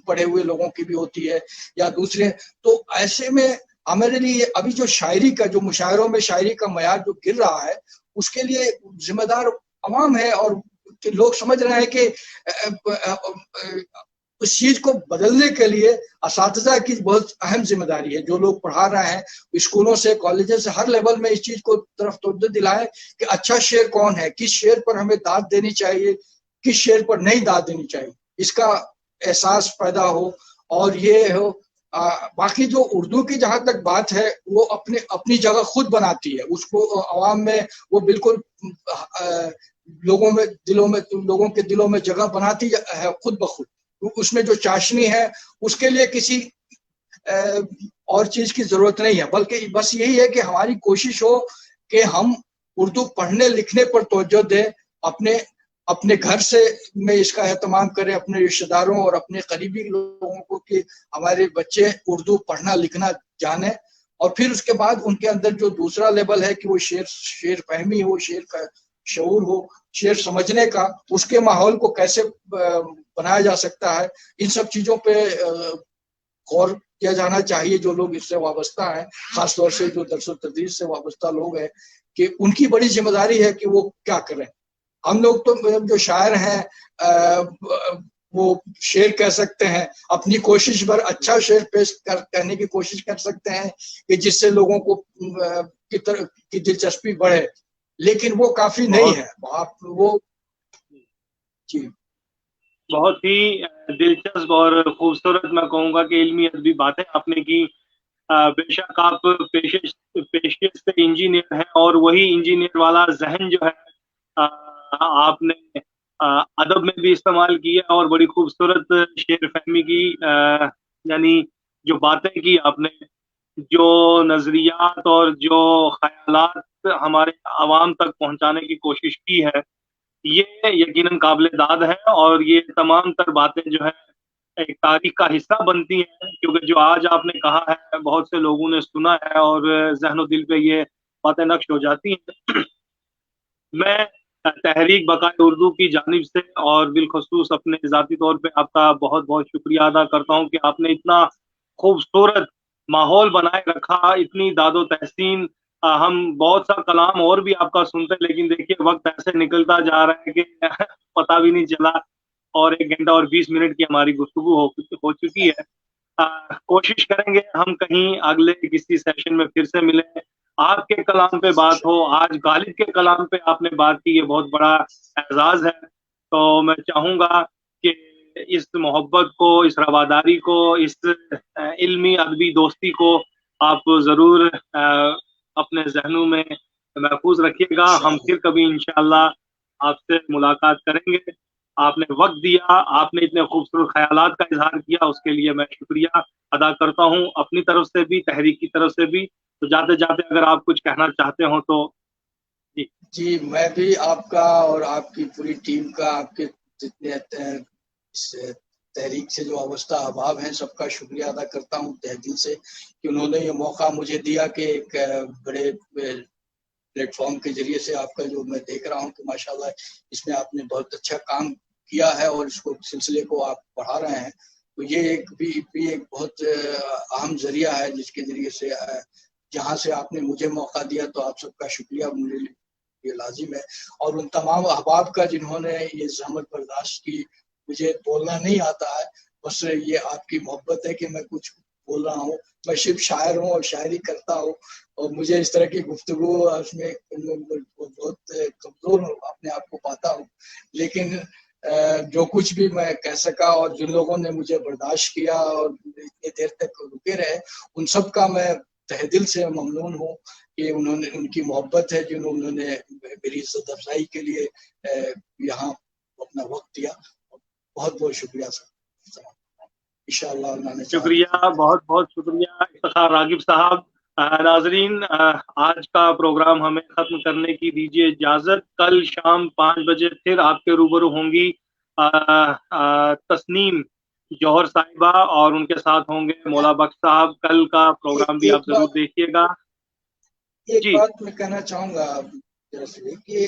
پڑھے ہوئے لوگوں کی بھی ہوتی ہے یا دوسرے. تو ایسے میں ہمارے لیے ابھی جو شاعری کا, جو مشاعروں میں شاعری کا معیار جو گر رہا ہے, اس کے لیے ذمہ دار عوام ہے, اور لوگ سمجھ رہے ہیں کہ اس چیز کو بدلنے کے لیے اساتذہ کی بہت اہم ذمہ داری ہے. جو لوگ پڑھا رہے ہیں اسکولوں سے, کالجوں سے, ہر لیول میں اس چیز کو طرف توجہ دلائیں کہ اچھا شعر کون ہے, کس شعر پر ہمیں داد دینی چاہیے, کس شعر پر نہیں داد دینی چاہیے, اس کا احساس پیدا ہو. اور یہ ہو باقی جو اردو کی جہاں تک بات ہے وہ اپنی جگہ خود بناتی ہے, اس کو عوام میں وہ بالکل لوگوں کے دلوں میں جگہ بناتی ہے خود بخود. اس میں جو چاشنی ہے اس کے لیے کسی اور چیز کی ضرورت نہیں ہے, بلکہ بس یہی ہے کہ ہماری کوشش ہو کہ ہم اردو پڑھنے لکھنے پر توجہ دیں, اپنے گھر سے میں اس کا اہتمام کریں, اپنے رشتہ داروں اور اپنے قریبی لوگوں کو کہ ہمارے بچے اردو پڑھنا لکھنا جانیں. اور پھر اس کے بعد ان کے اندر جو دوسرا لیول ہے کہ وہ شعر فہمی ہو, شعر کا شعور ہو, شعر سمجھنے کا, اس کے ماحول کو کیسے بنایا جا سکتا ہے, ان سب چیزوں پہ غور کیا جانا چاہیے. جو لوگ اس سے وابستہ ہیں, خاص طور سے جو درس و تدریس سے وابستہ لوگ ہیں, کہ ان کی بڑی ذمہ داری ہے کہ وہ کیا کریں. ہم لوگ تو جو شاعر ہیں وہ شعر کہہ سکتے ہیں, اپنی کوشش پر اچھا شعر پیش کرنے کی کوشش کر سکتے ہیں کہ جس سے لوگوں کو کی دلچسپی بڑھے, لیکن وہ کافی نہیں ہے. وہ جی بہت ہی دلچسپ اور خوبصورت میں کہوں گا کہ علمی ادبی باتیں آپ نے کی. بے شک آپ پیشے سے انجینئر ہیں، اور وہی انجینئر والا ذہن جو ہے آپ نے ادب میں بھی استعمال کیا، اور بڑی خوبصورت شعر فہمی کی، یعنی جو باتیں کی آپ نے، جو نظریات اور جو خیالات ہمارے عوام تک پہنچانے کی کوشش کی ہے، یہ یقیناً قابل داد ہے. اور یہ تمام تر باتیں جو ہے ایک تاریخ کا حصہ بنتی ہیں، کیونکہ جو آج آپ نے کہا ہے بہت سے لوگوں نے سنا ہے، اور ذہن و دل پہ یہ باتیں نقش ہو جاتی ہیں. میں تحریک بقائے اردو کی جانب سے اور بالخصوص اپنے ذاتی طور پہ آپ کا بہت بہت شکریہ ادا کرتا ہوں کہ آپ نے اتنا خوبصورت ماحول بنائے رکھا، اتنی داد و تحسین. ہم بہت سا کلام اور بھی آپ کا سنتے، لیکن دیکھیے وقت ایسے نکلتا جا رہا ہے کہ پتہ بھی نہیں چلا، اور 1 گھنٹہ اور 20 منٹ کی ہماری گفتگو ہو چکی ہے. کوشش کریں گے ہم کہیں اگلے کسی سیشن میں پھر سے ملیں، آپ کے کلام پہ بات ہو. آج غالب کے کلام پہ آپ نے بات کی، یہ بہت بڑا اعزاز ہے. تو میں چاہوں گا کہ اس محبت کو، اس رواداری کو، اس علمی ادبی دوستی کو آپ ضرور اپنے ذہنوں میں محفوظ رکھیے گا. ہم پھر کبھی انشاءاللہ آپ سے ملاقات کریں گے. آپ نے وقت دیا، آپ نے اتنے خوبصورت خیالات کا اظہار کیا، اس کے لیے میں شکریہ ادا کرتا ہوں اپنی طرف سے بھی، تحریک کی طرف سے بھی. تو جاتے جاتے اگر آپ کچھ کہنا چاہتے ہوں تو جی. جی میں بھی آپ کا اور آپ کی پوری ٹیم کا، آپ کے جتنے اس تحریک سے جو وابستہ احباب ہیں، سب کا شکریہ ادا کرتا ہوں تہ دل سے، کہ انہوں نے یہ موقع مجھے دیا کہ ایک بڑے پلیٹ فارم کے ذریعے سے آپ کا جو میں دیکھ رہا ہوں کہ ماشاءاللہ اس میں آپ نے بہت اچھا کام کیا ہے، اور اس کو سلسلے کو آپ بڑھا رہے ہیں. تو یہ ایک بہت اہم ذریعہ ہے، جس کے ذریعے سے جہاں سے آپ نے مجھے موقع دیا، تو آپ سب کا شکریہ مجھے یہ لازم ہے. اور ان تمام احباب کا جنہوں نے یہ زحمت برداشت کی. مجھے بولنا نہیں آتا ہے، بس یہ آپ کی محبت ہے کہ میں کچھ بول رہا ہوں. میں صرف شاعر ہوں اور شاعری کرتا ہوں، اور مجھے اس طرح کی گفتگو اس میں بہت کمزور اپنے آپ کو پاتا ہوں. لیکن جو کچھ بھی میں کہہ سکا، اور جن لوگوں نے مجھے برداشت کیا اور اتنی دیر تک رکے رہے، ان سب کا میں تہ دل سے ممنون ہوں کہ انہوں نے، ان کی محبت ہے جنہوں نے میری عزت افزائی کے لیے یہاں اپنا وقت دیا. بہت بہت شکریہ سر. انشاءاللہ اللہ نے چاہا شکریہ، بہت بہت شکریہ افتخار راغب صاحب. ناظرین، آج کا پروگرام ہمیں ختم کرنے کی دیجیے اجازت. کل شام 5 بجے پھر آپ کے روبرو ہوں گی تسنیم جوہر صاحبہ، اور ان کے ساتھ ہوں گے مولا بخش صاحب. کل کا پروگرام بھی آپ ضرور دیکھیے گا. ایک جی بات میں کہنا چاہوں گا کہ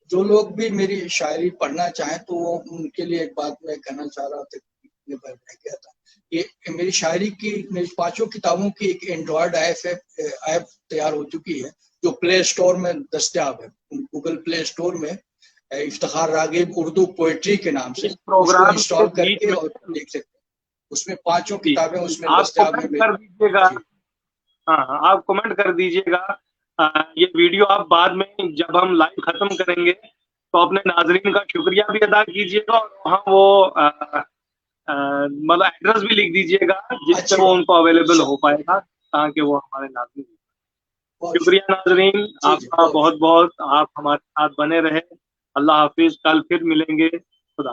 جو لوگ بھی میری شاعری پڑھنا چاہیں، تو وہ ان کے لیے ایک بات میں کہنا چاہ رہا تھا کہ میری شاعری کی، میری 5 کتابوں کی ایک اینڈرائڈ ایپ تیار ہو چکی ہے، جو پلے اسٹور میں دستیاب ہے. گوگل پلے اسٹور میں افتخار راغب اردو پوئٹری کے نام سے اس اس کو پروگرام کے انسٹال کر بیچ کے میں اور دیکھ سکتے ہیں. اس میں 5 جی کتابیں اس میں آپ دستیاب کمنٹ ہیں. کر دیجیے گا. جی ہاں ہاں، آپ کمنٹ کر دیجیے گا. یہ ویڈیو آپ بعد میں جب ہم لائیو ختم کریں گے تو اپنے ناظرین کا شکریہ بھی ادا کیجیے گا، اور وہاں وہ مطلب ایڈریس بھی لکھ دیجیے گا جس سے اچھی وہ بات، ان کو اویلیبل ہو انشاءاللہ. پائے گا، تاکہ وہ ہمارے ناظرین. بہت شکریہ ناظرین جی آپ جی کا بہت بہت بہت. آپ ہمارے ساتھ بنے رہے. اللہ حافظ. کل پھر ملیں گے. خدا